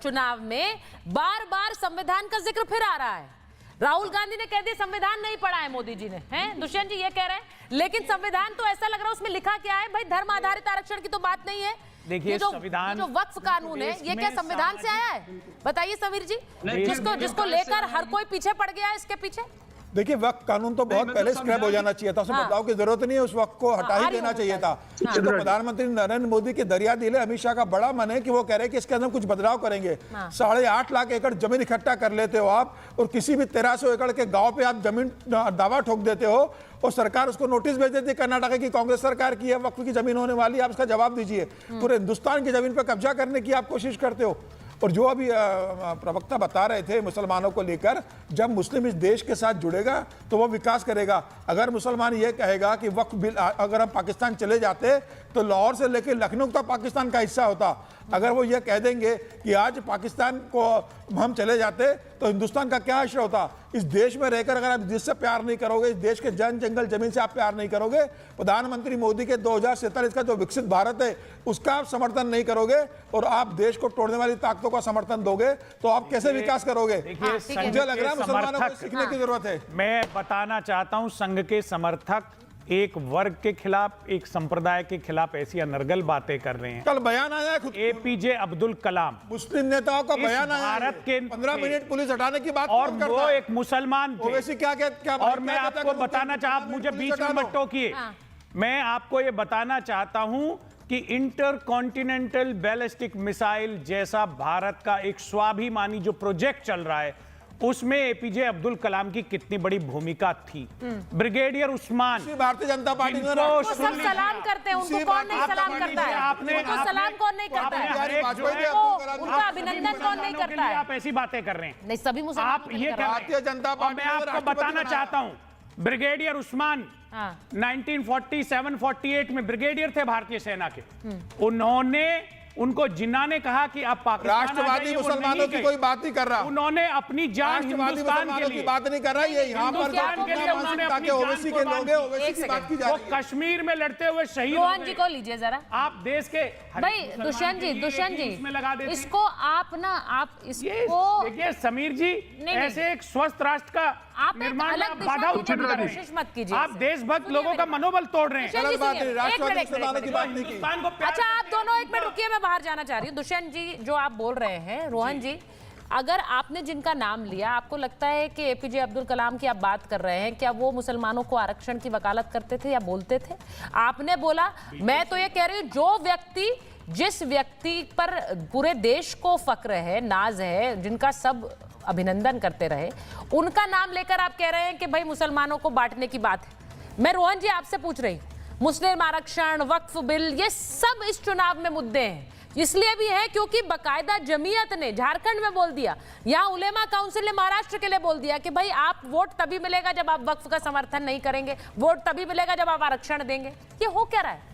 Speaker 6: चुनाव में बार बार संविधान का जिक्र फिर आ रहा है। राहुल गांधी ने कह दिया संविधान नहीं पढ़ा है मोदी जी ने, हैं? दुष्यंत जी ये कह रहे हैं, लेकिन संविधान तो ऐसा लग रहा है उसमें लिखा क्या है भाई? धर्म आधारित आरक्षण की तो बात नहीं है।
Speaker 11: देखिए,
Speaker 6: संविधान जो वक्फ कानून है ये क्या संविधान से आया है? बताइए समीर जी, जिसको लेकर हर कोई पीछे पड़ गया है इसके पीछे।
Speaker 10: देखिए, वक्त कानून तो बहुत पहले स्क्रैप हो जाना चाहिए था, उसमें बदलाव की जरूरत नहीं है, उस वक्त को हटा ही देना चाहिए था। तो प्रधानमंत्री नरेंद्र मोदी के दरिया दिल है, अमित शाह का बड़ा मन है कि वो कह रहे हैं कि इसके अंदर कुछ बदलाव करेंगे। 8.5 लाख एकड़ जमीन इकट्ठा कर लेते हो आप, और किसी भी 1300 एकड़ के गांव पे आप जमीन दावा ठोक देते हो, और सरकार उसको नोटिस भेज देती है, कर्नाटक की कांग्रेस सरकार की है, वक्फ की जमीन होने वाली, आप उसका जवाब दीजिए। पूरे हिंदुस्तान की जमीन पर कब्जा करने की आप कोशिश करते हो। और जो अभी प्रवक्ता बता रहे थे मुसलमानों को लेकर, जब मुस्लिम इस देश के साथ जुड़ेगा तो वो विकास करेगा। अगर मुसलमान ये कहेगा कि वक्फ बिल अगर हम पाकिस्तान चले जाते तो लाहौर से लेकर लखनऊ तक पाकिस्तान का हिस्सा होता। अगर वो ये कह देंगे कि आज पाकिस्तान को हम चले जाते तो हिंदुस्तान का क्या हश्र होता? इस देश में रहकर अगर आप जिससे प्यार नहीं करोगे, इस देश के जंगल जमीन से आप प्यार नहीं करोगे, प्रधानमंत्री मोदी के 2047 का जो विकसित भारत है उसका आप समर्थन नहीं करोगे, और आप देश को तोड़ने वाली ताकतों का समर्थन दोगे, तो आप कैसे विकास करोगे? मुझे लग रहा है मुसलमानों को सीखने की जरूरत है।
Speaker 11: मैं बताना चाहता हूं, संघ के समर्थक एक वर्ग के खिलाफ, एक संप्रदाय के खिलाफ ऐसी अनर्गल बातें कर रहे हैं।
Speaker 10: कल बयान आया खुद
Speaker 11: एपीजे अब्दुल कलाम,
Speaker 10: मुस्लिम नेताओं का बयान आया,
Speaker 11: भारत के
Speaker 10: 15 मिनट पुलिस हटाने की बात,
Speaker 11: और वो एक मुसलमान थे।
Speaker 10: वैसे क्या
Speaker 11: और मैं आपको बताना चाहता, मुझे बीच में मत टोकिए, मैं आपको ये बताना चाहता हूं कि इंटरकॉन्टिनेंटल बैलिस्टिक मिसाइल जैसा भारत का एक स्वाभिमानी जो प्रोजेक्ट चल रहा है, उसमें एपीजे अब्दुल कलाम की कितनी बड़ी भूमिका थी। ब्रिगेडियर उस्मान,
Speaker 10: भारतीय जनता पार्टी में
Speaker 6: सब सलाम करते हैं, उनको कौन नहीं सलाम करता है?
Speaker 11: आपने
Speaker 6: सलाम कौन नहीं करता है? उनका अभिनंदन कौन नहीं करता है?
Speaker 11: आप ऐसी बातें कर रहे हैं।
Speaker 6: नहीं, सभी मुसलमान
Speaker 11: आप ये
Speaker 10: भारतीय जनता पार्टी,
Speaker 11: मैं आपको बताना चाहता हूं, ब्रिगेडियर उस्मान 1947-48 में ब्रिगेडियर थे भारतीय सेना के। उन्होंने उनको जिन्ना ने कहा कि आप पाकिस्तान
Speaker 10: राष्ट्रवादी मुसलमानों की कोई बात नहीं कर रहा,
Speaker 11: उन्होंने अपनी जान हिंदुस्तान के लिए,
Speaker 10: बात नहीं कर रहा, ये यहाँ पर
Speaker 11: उन्होंने अपनी
Speaker 10: ओवैसी के लोग हैं, ओवैसी की बात की जा रही है।
Speaker 11: वो कश्मीर में लड़ते हुए शहीद
Speaker 6: रोहन जी को लीजिए जरा,
Speaker 11: आप देश के
Speaker 6: भाई दुष्यंत जी इसको आप ना, आप इसको
Speaker 11: देखिए समीर जी, ऐसे एक स्वस्थ राष्ट्र का
Speaker 6: आप
Speaker 11: निर्माण बाधा उत्पन्न कर रहे हैं, आप देशभक्त लोगों का मनोबल तोड़ रहे हैं।
Speaker 6: अच्छा आप दोनों एक मिनट रुकिए, मैं बाहर जाना चाह रही हूँ। दुष्यंत जी जो आप बोल रहे हैं, रोहन जी अगर आपने जिनका नाम लिया, आपको लगता है कि एपीजे अब्दुल कलाम की आप बात कर रहे हैं, क्या वो मुसलमानों को आरक्षण की वकालत करते थे या बोलते थे? आपने बोला, मैं तो ये कह रही हूँ जो व्यक्ति, जिस व्यक्ति पर पूरे देश को फक्र है, नाज है, जिनका सब अभिनंदन करते रहे, उनका नाम लेकर आप कह रहे हैं कि भाई मुसलमानों को बांटने की बात है। मैं रोहन जी आपसे पूछ रही हूं, मुस्लिम आरक्षण, वक्फ बिल, ये सब इस चुनाव में मुद्दे हैं, इसलिए भी है क्योंकि बकायदा जमीयत ने झारखंड में बोल दिया, यहाँ उलेमा काउंसिल ने महाराष्ट्र के लिए बोल दिया कि भाई आप वोट तभी मिलेगा जब आप वक्फ का समर्थन नहीं करेंगे, वोट तभी मिलेगा जब आप आरक्षण देंगे। ये हो क्या रहा है?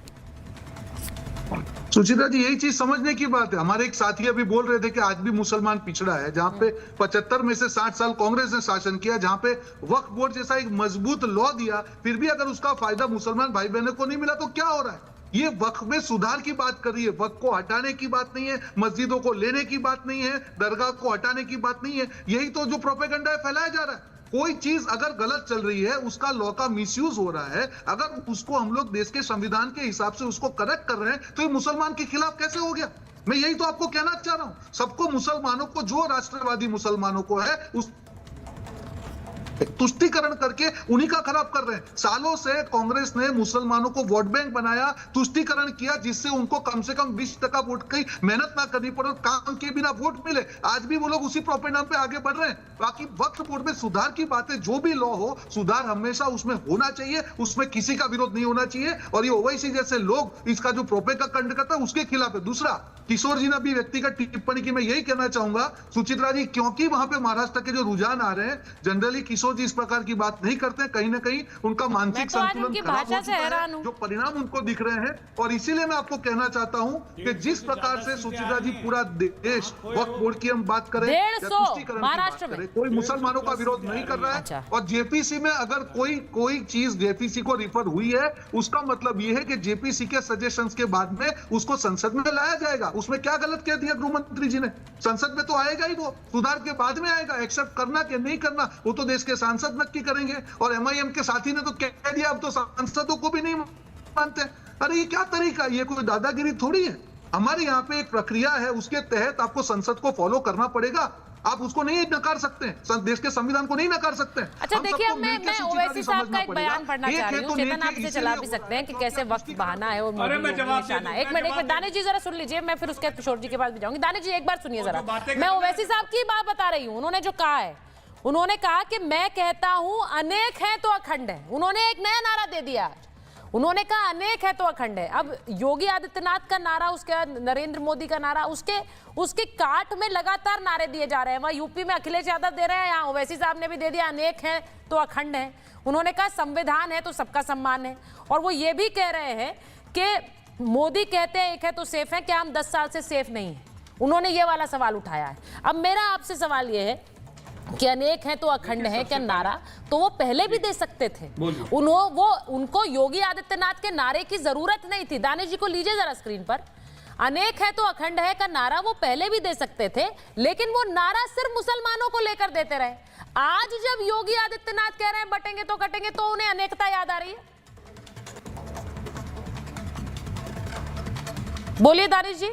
Speaker 8: सुचित्रा जी, यही चीज समझने की बात है। हमारे एक साथी अभी बोल रहे थे कि आज भी मुसलमान पिछड़ा है, जहां पे 75 में से 60 साल कांग्रेस ने शासन किया, जहां पे वक्फ बोर्ड जैसा एक मजबूत लॉ दिया, फिर भी अगर उसका फायदा मुसलमान भाई बहनों को नहीं मिला तो क्या हो रहा है? ये वक्फ में सुधार की बात कर रही है, वक्फ को हटाने की बात नहीं है, मस्जिदों को लेने की बात नहीं है, दरगाह को हटाने की बात नहीं है। यही तो जो प्रोपेगेंडा है फैलाया जा रहा है। कोई चीज अगर गलत चल रही है, उसका लॉ का मिसयूज हो रहा है, अगर उसको हम लोग देश के संविधान के हिसाब से उसको करेक्ट कर रहे हैं, तो ये मुसलमान के खिलाफ कैसे हो गया? मैं यही तो आपको कहना चाह रहा हूं। सबको, मुसलमानों को, जो राष्ट्रवादी मुसलमानों को है उस तुष्टीकरण करके उन्हीं का खराब कर रहे हैं। सालों से कांग्रेस ने मुसलमानों को वोट बैंक बनाया, तुष्टीकरण किया, जिससे उनको कम से कम 20% वोट की मेहनत ना करनी पड़े और काम के बिना वोट मिले। आज भी वो लोग उसी प्रोपेगेंडा पे आगे बढ़ रहे हैं। बाकी वक्फ बोर्ड में सुधार की बातें, जो भी लॉ हो, सुधार हमेशा उसमें होना चाहिए, उसमें किसी का विरोध नहीं होना चाहिए। और ये ओवैसी जैसे लोग इसका जो प्रोपेगेंडा करता है उसके खिलाफ है। दूसरा, किशोर जी ने भी व्यक्तिगत टिप्पणी की, मैं यही कहना चाहूंगा सुचित्रा जी, क्योंकि वहां पे महाराष्ट्र के जो रुझान आ रहे हैं, जनरली किशोर जी इस प्रकार की बात नहीं करते, कहीं ना कहीं उनका मानसिक संतुलन खराब हो चुका है, जो परिणाम उनको दिख रहे हैं। और इसीलिए मैं आपको कहना चाहता हूं कि जिस प्रकार से सुचित्रा जी पूरा देश वक्फ बोर्ड की हम बात करें या तुष्टीकरण की बात करें, कोई मुसलमानों का विरोध नहीं कर रहा है। और जेपीसी में अगर कोई चीज जेपीसी को रिफर हुई है, उसका मतलब यह है कि जेपीसी के सजेशंस के बाद में उसको संसद में लाया जाएगा। उसमें क्या गलत कह दिया गृह मंत्री जी ने? संसद में तो आएगा ही, वो सुधार के बाद में आएगा। एक्सेप्ट करना कि नहीं करना वो तो देश के सांसद नक्की करेंगे। और एमआईएम के साथी ने तो कह दिया अब तो सांसदों को भी नहीं मानते। अरे ये क्या तरीका? ये कोई दादागिरी थोड़ी है। हमारे यहाँ पे एक प्रक्रिया है, उसके तहत आपको संसद को फॉलो करना पड़ेगा। आप उसको नहीं नकार सकते हैं, देश के संविधान को नहीं नकार सकते।
Speaker 6: अच्छा देखिए, मैं ओवैसी साहब का एक बयान पढ़ना चाह रही हूँ। चेतन, आप इसे चला भी सकते हैं कि कैसे वक्त बहाना है और निशाना। एक मिनट दानिश जी जरा सुन लीजिए, मैं फिर उसके किशोर जी के पास भी जाऊंगी। दानिश जी एक बार सुनिए जरा, मैं ओवैसी साहब की बात बता रही हूँ। उन्होंने जो कहा है, उन्होंने कहा कि मैं कहता हूं अनेक है तो अखंड है। उन्होंने एक नया नारा दे दिया आज, उन्होंने कहा अनेक है तो अखंड है। अब योगी आदित्यनाथ का नारा, उसके बाद नरेंद्र मोदी का नारा, उसके काट में लगातार नारे दिए जा रहे हैं। वहां यूपी में अखिलेश यादव दे रहे हैं, यहाँ ओवैसी साहब ने भी दे दिया अनेक है तो अखंड है। उन्होंने कहा संविधान है तो सबका सम्मान है। और वो ये भी कह रहे हैं कि मोदी कहते हैं एक है तो सेफ है, क्या हम 10 साल से सेफ नहीं है? उन्होंने ये वाला सवाल उठाया है। अब मेरा आपसे सवाल ये है कि अनेक है तो अखंड है, क्या नारा तो वो पहले भी दे सकते थे? उनको योगी आदित्यनाथ के नारे की जरूरत नहीं थी। दानिश जी को लीजिए जरा स्क्रीन पर, अनेक है तो अखंड है का नारा वो पहले भी दे सकते थे, लेकिन वो नारा सिर्फ मुसलमानों को लेकर देते रहे। आज जब योगी आदित्यनाथ कह रहे हैं बटेंगे तो कटेंगे, तो उन्हें अनेकता याद आ रही है। बोलिए दानिश जी।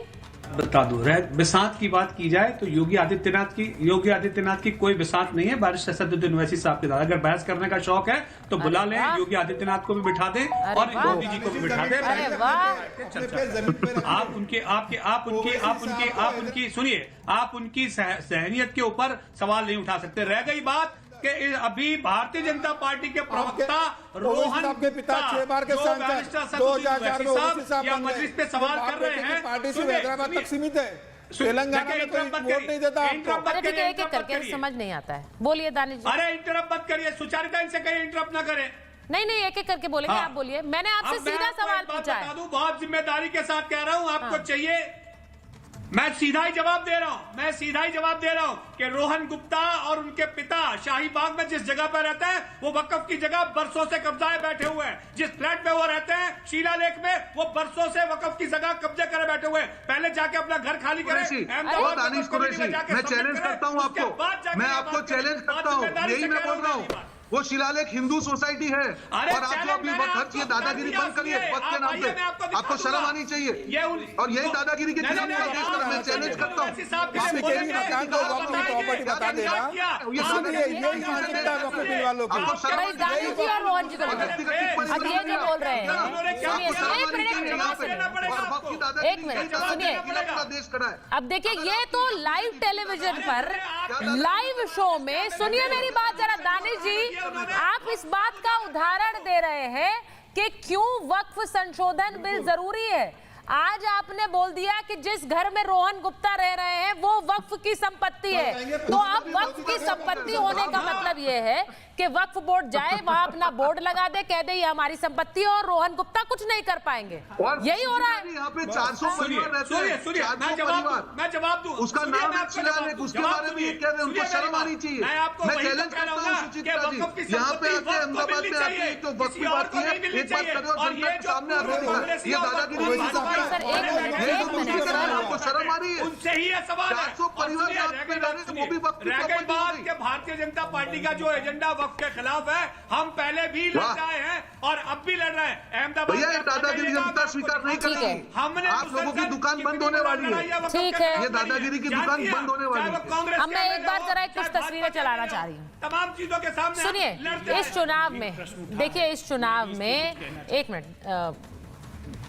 Speaker 9: बता दो, बिसात की बात की जाए तो योगी आदित्यनाथ की कोई बिसात नहीं है। बैरिस्टर असदुद्दीन ओवैसी साहब के साथ अगर बहस करने का शौक है तो बुला लें, योगी आदित्यनाथ को भी बिठा दें और मोदी जी को भी बिठा दें। आप उनकी सहनियत के ऊपर सवाल नहीं उठा सकते। रह गई बात कि अभी भारतीय जनता पार्टी के प्रवक्ता रोहन
Speaker 10: के पिता 6 बार के सांसद 2004 में ओवैसी साहब
Speaker 9: मजलिस पे सवाल कर रहे हैं।
Speaker 10: पार्टी सिर्फ हैदराबाद तक सीमित है, तेलंगाना में कोई वोट नहीं देता आपको।
Speaker 6: एक एक करके समझ नहीं आता है। बोलिए दानिश जी।
Speaker 9: अरे इंटरप्ट मत करिए, सुचारिता इनसे कहिए इंटरप्ट ना करें।
Speaker 6: नहीं एक एक करके बोलेंगे। आप बोलिए, मैंने आपसे सीधा सवाल पूछा है।
Speaker 9: बहुत जिम्मेदारी के साथ कह रहा हूँ, आपको चाहिए मैं सीधा ही जवाब दे रहा हूं कि रोहन गुप्ता और उनके पिता शाही बाग में जिस जगह पर रहते हैं वो वक्फ की जगह बरसों से कब्जाए बैठे हुए हैं। जिस फ्लैट में वो रहते हैं शीलालेख में, वो बरसों से वक्फ की जगह कब्जे करे बैठे हुए हैं। पहले जाके अपना घर खाली करें।
Speaker 8: मैं चैलेंज करता हूं आपको, मैं आपको चैलेंज करता हूं, यही मैं बोल रहा हूं। वो शिलालेख हिंदू सोसाइटी है और आप जो अभी वक्त ये दादागिरी बंद करिए वक्त के नाम पे, आपको शर्म आनी चाहिए। और यही दादागिरी के खिलाफ मैं चैलेंज करता हूँ।
Speaker 6: अब देखिए, ये तो लाइव टेलीविजन पर लाइव शो में, सुनिए मेरी बात जरा दानिश जी, आप इस बात का उदाहरण दे रहे हैं कि क्यों वक्फ संशोधन बिल जरूरी है। आज आपने बोल दिया कि जिस घर में रोहन गुप्ता रह रहे हैं वो वक्फ की संपत्ति है। तो अब वक्फ की संपत्ति होने का मतलब ये है कि वक्फ बोर्ड जाए वहां अपना बोर्ड लगा दे, कह दे ये हमारी संपत्ति है और रोहन गुप्ता कुछ नहीं कर पाएंगे। यही हो रहा है।
Speaker 8: यहाँ पे 400 परिवार रहते हैं।
Speaker 9: मैं जवाब दूं।
Speaker 8: उसका नाम उसके बारे में ये कह रहे हैं, उनको शर्म आनी चाहिए। मैं चैलेंज करता हूँ सुचित्रा जी, यहाँ पे आके अहमदाबाद में आती है तो वक्त की बात है, एक बात करो जनता के सामने आरोप ये दादागिरी आपको शर्म आ रही है।
Speaker 9: उनसे ही ये सवाल है।
Speaker 8: 400 परिवार वो भी वक्त
Speaker 9: के भारतीय जनता पार्टी का जो एजेंडा वक्त के खिलाफ है, हम पहले भी लड़ रहे हैं और अब भी लड़ रहे हैं। अहमदाबाद
Speaker 8: भैया ये दादागिरी जनता स्वीकार नहीं करेगी।
Speaker 9: हमने
Speaker 8: आप लोगों की दुकान बंद होने वाली है।
Speaker 6: ठीक है,
Speaker 8: ये दादागिरी की दुकान बंद होने वाली है।
Speaker 9: कांग्रेस
Speaker 6: अब मैं एक बार जरा कुछ तस्वीरें चलाना चाह रही हूँ।
Speaker 9: तमाम चीजों के सामने
Speaker 6: सुनिए, इस चुनाव में देखिए, इस चुनाव में एक मिनट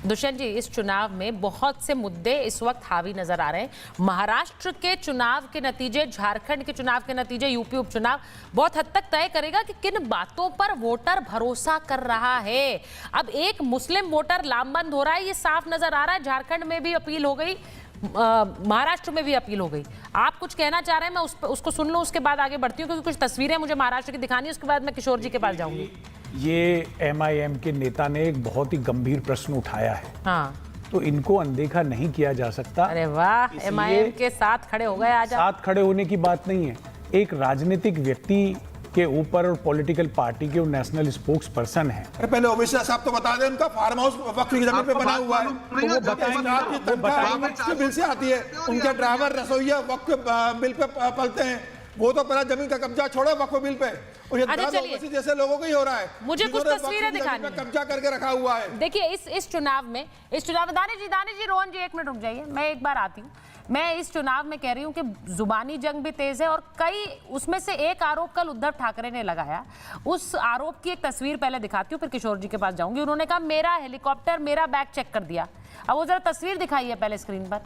Speaker 6: दुष्यंत जी, इस चुनाव में बहुत से मुद्दे इस वक्त हावी नजर आ रहे हैं। महाराष्ट्र के चुनाव के नतीजे, झारखंड के चुनाव के नतीजे, यूपी उपचुनाव बहुत हद तक तय करेगा कि किन बातों पर वोटर भरोसा कर रहा है। अब एक मुस्लिम वोटर लामबंद हो रहा है, ये साफ नजर आ रहा है। झारखंड में भी अपील हो गई, महाराष्ट्र में भी अपील हो गई। आप कुछ कहना चाह रहे हैं, मैं उसको सुन लूं, उसके बाद आगे बढ़ती हूँ, क्योंकि कुछ तस्वीरें मुझे महाराष्ट्र की दिखानी है, उसके बाद मैं किशोर जी के पास जाऊंगी।
Speaker 11: ये MIM के नेता ने एक बहुत ही गंभीर प्रश्न उठाया है।
Speaker 6: हाँ,
Speaker 11: तो इनको अनदेखा नहीं किया जा सकता।
Speaker 6: अरे वाह, MIM के साथ खड़े हो गए आज।
Speaker 11: साथ खड़े होने की बात नहीं है, एक राजनीतिक व्यक्ति के ऊपर और पॉलिटिकल पार्टी के नेशनल स्पोक्स पर्सन है।
Speaker 10: अरे पहले ओवैसी साहब तो बता दें, उनका फार्म हाउस वक्फ की जमीन पे बना हुआ है, तो वो बताएंगे बिल से आती है। उनके ड्राइवर रसोइया वक्फ बिल पे पलते हैं, वो तो पहला जमीन का कब्जा छोड़ा वक्फ बिल पे। और ये ओवैसी जैसे लोगों को ही हो रहा है।
Speaker 6: मुझे कुछ तस्वीरें दिखानी है,
Speaker 10: कब्जा करके रखा हुआ है।
Speaker 6: देखिए इस चुनाव में दानिश जी, रोहन जी एक मिनट रुक जाइए, मैं एक बार आती हूँ। मैं इस चुनाव में कह रही हूँ कि जुबानी जंग भी तेज है और कई, उसमें से एक आरोप कल उद्धव ठाकरे ने लगाया। उस आरोप की एक तस्वीर पहले दिखाती हूँ, फिर किशोर जी के पास जाऊंगी। उन्होंने कहा मेरा हेलीकॉप्टर मेरा बैग चेक कर दिया। अब वो जरा तस्वीर दिखाई है पहले स्क्रीन पर।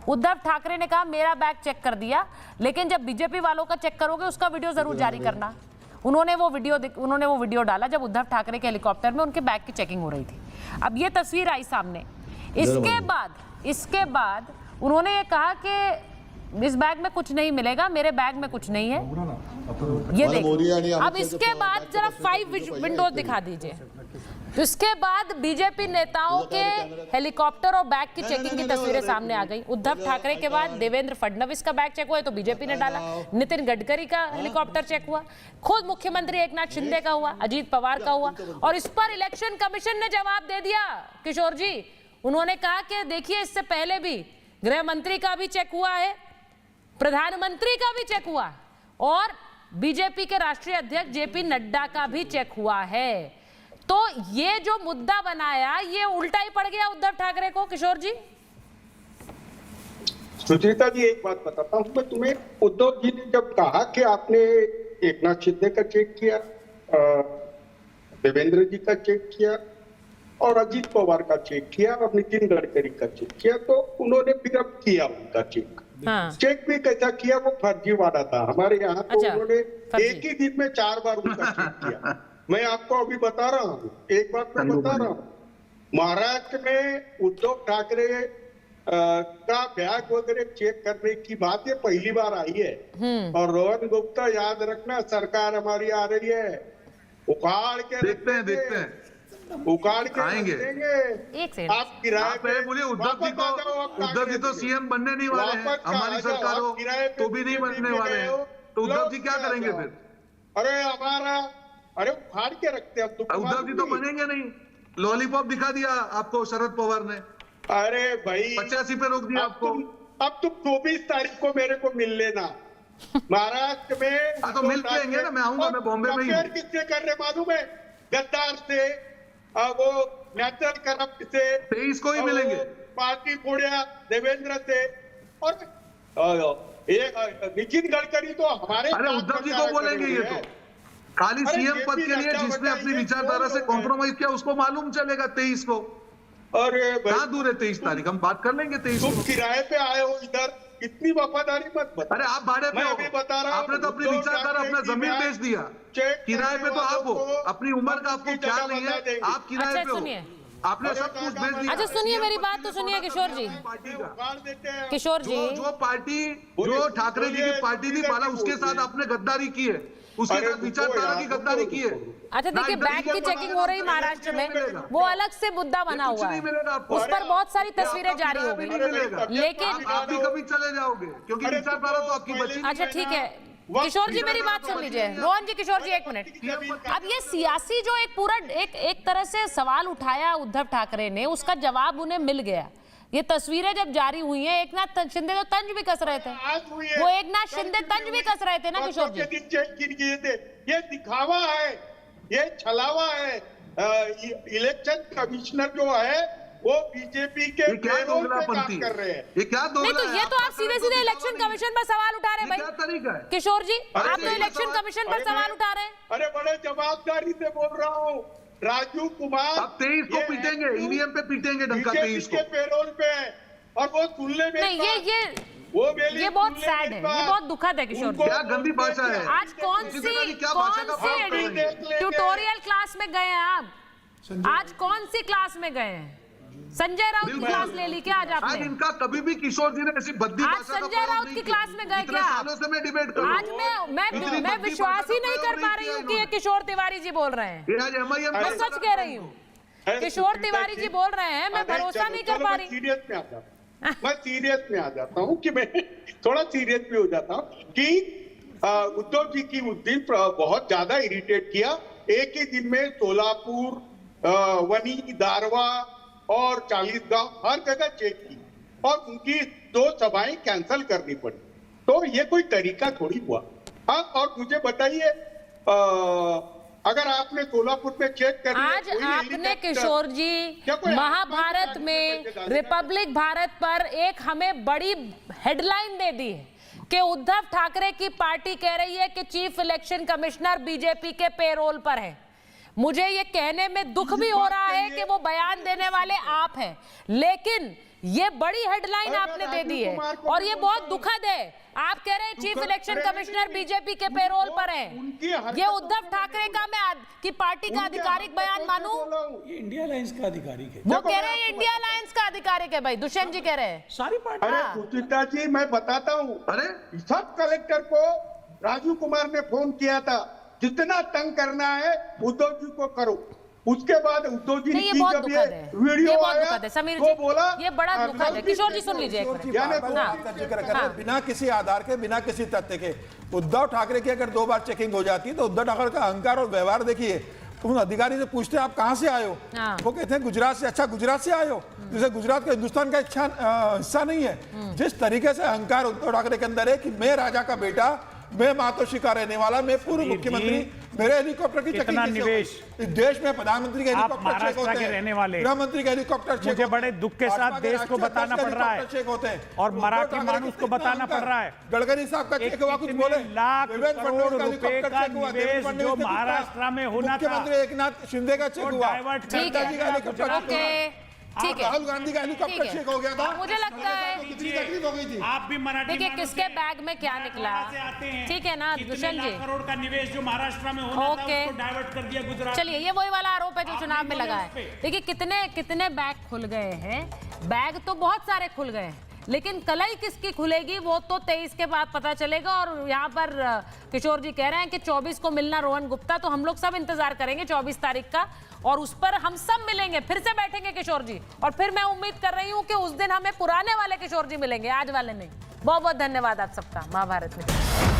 Speaker 6: उद्धव ठाकरे ने कहा मेरा बैग चेक कर दिया, लेकिन जब बीजेपी वालों का चेक करोगे उसका वीडियो जरूर जारी करना। उन्होंने वो वीडियो डाला जब उद्धव ठाकरे के हेलीकॉप्टर में उनके बैग की चेकिंग हो रही थी। अब ये तस्वीर आई सामने। इसके बाद उन्होंने ये कहा कि इस बैग में कुछ नहीं मिलेगा, मेरे बैग में कुछ नहीं है। ये देखिए, अब इसके बाद जरा 5 विंडोज दिखा दीजिए। तो इसके बाद बीजेपी नेताओं के हेलीकॉप्टर और बैग की चेकिंग की तस्वीरें सामने आ गई। उद्धव ठाकरे के बाद देवेंद्र फडणवीस का बैग चेक हुआ तो बीजेपी ने डाला, नितिन गडकरी का हेलीकॉप्टर चेक हुआ, खुद मुख्यमंत्री एकनाथ शिंदे का हुआ, अजीत पवार का हुआ। और इस पर इलेक्शन कमीशन ने जवाब दे दिया किशोर जी। उन्होंने कहा कि देखिए इससे पहले भी गृह मंत्री का भी चेक हुआ है, प्रधानमंत्री का भी चेक हुआ और बीजेपी के राष्ट्रीय अध्यक्ष जेपी नड्डा का भी चेक हुआ है। तो ये जो मुद्दा बनाया ये उल्टा ही पड़ गया उद्धव ठाकरे को। किशोर जी,
Speaker 12: सुचेता जी एक बात बताता हूं मैं तुम्हें। उद्धव जी ने जब कहा कि आपने एकनाथ शिंदे का चेक किया, देवेंद्र जी का चेक किया और अजीत पवार का चेक किया और नितिन गडकरी का चेक किया, तो उन्होंने फिर अब किया उनका चेक। चेक भी कैसा किया, वो फर्जीवाड़ा था। हमारे यहाँ तो उन्होंने एक ही दिन में 4 बार उनका चेक किया। मैं आपको अभी बता रहा हूँ, एक बात मैं बता रहा हूँ। महाराष्ट्र में उद्धव ठाकरे का बैग वगैरह चेक करने की बात ये पहली बार आई है। और रोहन गुप्ता, याद रखना, सरकार हमारी आ रही है, उखाड़ के
Speaker 8: देखते हैं
Speaker 12: उखाड़ के
Speaker 8: आएंगे।
Speaker 12: आप किराए पे
Speaker 8: बोलिए उद्धव जी तो सीएम बनने नहीं वाले हैं, हमारी सरकार हो तो भी नहीं बनने वाले हैं, तो उद्धव जी क्या करेंगे फिर?
Speaker 12: अरे उखाड़ के रखते हैं।
Speaker 8: उद्धव जी तो बनेंगे नहीं। लॉलीपॉप दिखा दिया आपको शरद पवार ने।
Speaker 12: अरे भाई
Speaker 8: 85 पे रोक दिया आपको।
Speaker 12: अब तुम 24 तारीख को मेरे को मिल लेना महाराष्ट्र में।
Speaker 8: तो मिल लेंगे ना, मैं आऊंगा, मैं बॉम्बे में ही।
Speaker 12: किससे कर रहे मालूम है? गद्दार से, वो नेचुरल करप्ट से
Speaker 8: 23 को ही मिलेंगे।
Speaker 12: पार्टी फोड़िया देवेंद्र से और नितिन गडकरी तो हमारे।
Speaker 8: अरे उद्धव जी को बोलेंगे ये तो खाली सीएम पद के लिए जिसने अपनी विचारधारा से कॉम्प्रोमाइज किया उसको मालूम चलेगा 23 को।
Speaker 12: अरे
Speaker 8: कहाँ दूर है 23 तारीख, हम बात कर लेंगे 23
Speaker 12: तुम किराए पे आए हो इधर, इतनी वफादारी मत बता।
Speaker 8: अरे आप भाड़े पे हो,
Speaker 12: बता रहा
Speaker 8: आपने तो अपनी विचारधारा, अपना जमीन बेच दिया। किराए पे तो आप हो, अपनी उम्र का आपको ख्याल नहीं है, आप किराए पे हो। आपने सब कुछ भेज दिया।
Speaker 6: अच्छा सुनिए मेरी बात तो सुनिए किशोर जी, किशोर जी,
Speaker 8: जो पार्टी जो ठाकरे जी की पार्टी थी माला, उसके साथ आपने गद्दारी की है, उसके साथ विचारधारा की गद्दारी की है।
Speaker 6: अच्छा देखिए, बैंक की चेकिंग हो रही महाराष्ट्र में, वो अलग से मुद्दा बना हुआ है, उस पर बहुत सारी तस्वीरें जारी हो गई, लेकिन
Speaker 8: आप भी कभी चले जाओगे क्योंकि विचारधारा तो आपकी बची।
Speaker 6: अच्छा ठीक है किशोर जी, मेरी बात सुन लीजिए। रोहन जी, किशोर जी एक मिनट। अब ये सियासी जो एक पूरा एक तरह से सवाल उठाया उद्धव ठाकरे ने, उसका जवाब उन्हें मिल गया। ये तस्वीरें जब जारी हुई हैं, एकनाथ शिंदे तो तंज भी कस रहे थे, वो एकनाथ शिंदे तंज भी कस रहे थे ना किशोर जी।
Speaker 4: ये दिखावा है, ये छलावा है। इलेक्शन कमिश्नर जो है वो बीजेपी के पेरोल पे काम कर रहे हैं।
Speaker 8: ये क्या
Speaker 6: नहीं तो ये तो आप सीधे सीधे इलेक्शन कमीशन पर सवाल उठा रहे हैं भाई।
Speaker 8: क्या तरीका है
Speaker 6: किशोर जी, आप तो इलेक्शन कमीशन पर सवाल उठा रहे हैं।
Speaker 4: अरे बड़े जवाबदारी से बोल रहा हूँ, राजू कुमार
Speaker 8: अब 23 को पीटेंगे, ईवीएम पे पीटेंगे डंका 23 को।
Speaker 4: के पेरोल पे है और वो सुनने में
Speaker 6: नहीं, ये बहुत सैड है, ये बहुत दुखद है किशोर जी।
Speaker 8: क्या गंदी भाषा है।
Speaker 6: आज कौन सी ट्यूटोरियल क्लास में गए हैं आप? आज कौन सी क्लास में गए हैं? संजय राउत की क्लास ले ली क्या आज आपने?
Speaker 8: आज इनका कभी भी किशोर जी ने ऐसी भद्दी
Speaker 6: आज
Speaker 8: भाषा का
Speaker 6: संजय राउत की क्लास में गए क्या?
Speaker 8: सालों से मैं डिबेट कर रहा हूं।
Speaker 6: आज मैं विश्वास ही नहीं कर पा रही हूँ कि ये किशोर तिवारी जी बोल रहे हैं।
Speaker 8: मैं
Speaker 6: सच कह रही हूँ, किशोर तिवारी जी बोल रहे हैं, मैं भरोसा नहीं कर पा रही।
Speaker 4: मैं सीरियस में आ जाता हूँ कि मैं थोड़ा सीरियस भी हो जाता हूँ कि उद्धव जी की उस दिन बहुत ज्यादा इरिटेट किया। एक ही दिन में सोलापुर, वनी, दारवा और 40 गांव हर जगह चेक की और उनकी 2 सभाएं कैंसिल करनी पड़ी। तो ये कोई तरीका थोड़ी हुआ। हाँ, और मुझे बताइए, अगर आपने सोलापुर में चेक कर
Speaker 6: आज आपने किशोर जी महाभारत में रिपब्लिक भारत पर एक हमें बड़ी हेडलाइन दे दी है कि उद्धव ठाकरे की पार्टी कह रही है कि चीफ इलेक्शन कमिश्नर बीजेपी के पेरोल पर है। मुझे ये कहने में दुख भी हो रहा है कि वो बयान देने वाले आप हैं, लेकिन ये बड़ी हेडलाइन आपने दे दी है और ये बहुत दुखद है। आप कह रहे हैं चीफ इलेक्शन कमिश्नर बीजेपी के पेरोल पर है। ये उद्धव ठाकरे का मैं की पार्टी का आधिकारिक बयान मानूं?
Speaker 9: ये इंडिया अलायंस का आधिकारिक है।
Speaker 6: वो कह रहे हैं इंडिया अलायंस का आधिकारिक है भाई, दुष्यंत जी कह रहे हैं
Speaker 9: सारी पार्टी।
Speaker 4: अरे सुचिता जी, मैं बताता हूँ, अरे सब कलेक्टर को राजू कुमार ने फोन किया था, जितना तंग करना है उद्धव जी को करो। उसके बाद उद्धव जी
Speaker 6: की जब ये वीडियो आया समीर जी, बोला ये बड़ा दुखद है। किशोर जी सुन लीजिए,
Speaker 10: बिना किसी आधार के, बिना किसी तथ्य के उद्धव ठाकरे की अगर 2 बार चेकिंग हो जाती है तो उद्धव ठाकरे का अहंकार और व्यवहार देखिए। उन अधिकारी से पूछते हैं आप कहां से आए हो, वो कहते हैं गुजरात से। अच्छा, गुजरात से आए हो, जैसे गुजरात का हिंदुस्तान का हिस्सा नहीं है। जिस तरीके से अहंकार उद्धव ठाकरे के अंदर है कि मैं राजा का बेटा, मैं मातोश्री का रहने वाला, मैं पूर्व मुख्यमंत्री, मेरे हेलीकॉप्टर की चेकिंग
Speaker 11: निवेश
Speaker 10: इस देश में प्रधानमंत्री के हेलीकॉप्टर चेक होते हैं,
Speaker 11: रहने वाले
Speaker 10: गृह मंत्री के हेलीकॉप्टर चेक,
Speaker 11: मुझे बड़े दुख के साथ देश को बताना पड़ रहा है
Speaker 10: चेक होते हैं
Speaker 11: और मराठी मानुस को बताना पड़ रहा है।
Speaker 10: गडकरी साहब का चेक हुआ, कुछ बोले
Speaker 11: लाख करोड़ रुपए का निवेश जो महाराष्ट्र में होना था,
Speaker 10: मुख्यमंत्री एकनाथ शिंदे का चेक हुआ,
Speaker 6: ठीक है, ठीक है,
Speaker 10: राहुल गांधी का हेलीकॉप्टर चेक हो गया था।
Speaker 6: मुझे लगता है
Speaker 10: कितनी तकलीफ हो गई थी।
Speaker 11: आप भी मराठी
Speaker 6: देखिए किसके बैग में क्या निकला, ठीक है ना दुष्यंत जी।
Speaker 11: करोड़ का निवेश जो महाराष्ट्र में होना था उसको डाइवर्ट कर दिया गुजरात।
Speaker 6: चलिए, ये वही वाला आरोप है जो चुनाव में लगा है। देखिए कितने बैग खुल गए हैं। बैग तो बहुत सारे खुल गए हैं, लेकिन कलाई किसकी खुलेगी वो तो 23 के बाद पता चलेगा। और यहाँ पर किशोर जी कह रहे हैं कि 24 को मिलना रोहन गुप्ता, तो हम लोग सब इंतजार करेंगे 24 तारीख का, और उस पर हम सब मिलेंगे, फिर से बैठेंगे किशोर जी। और फिर मैं उम्मीद कर रही हूँ कि उस दिन हमें पुराने वाले किशोर जी मिलेंगे, आज वाले नहीं। बहुत बहुत धन्यवाद आप सबका महाभारत में।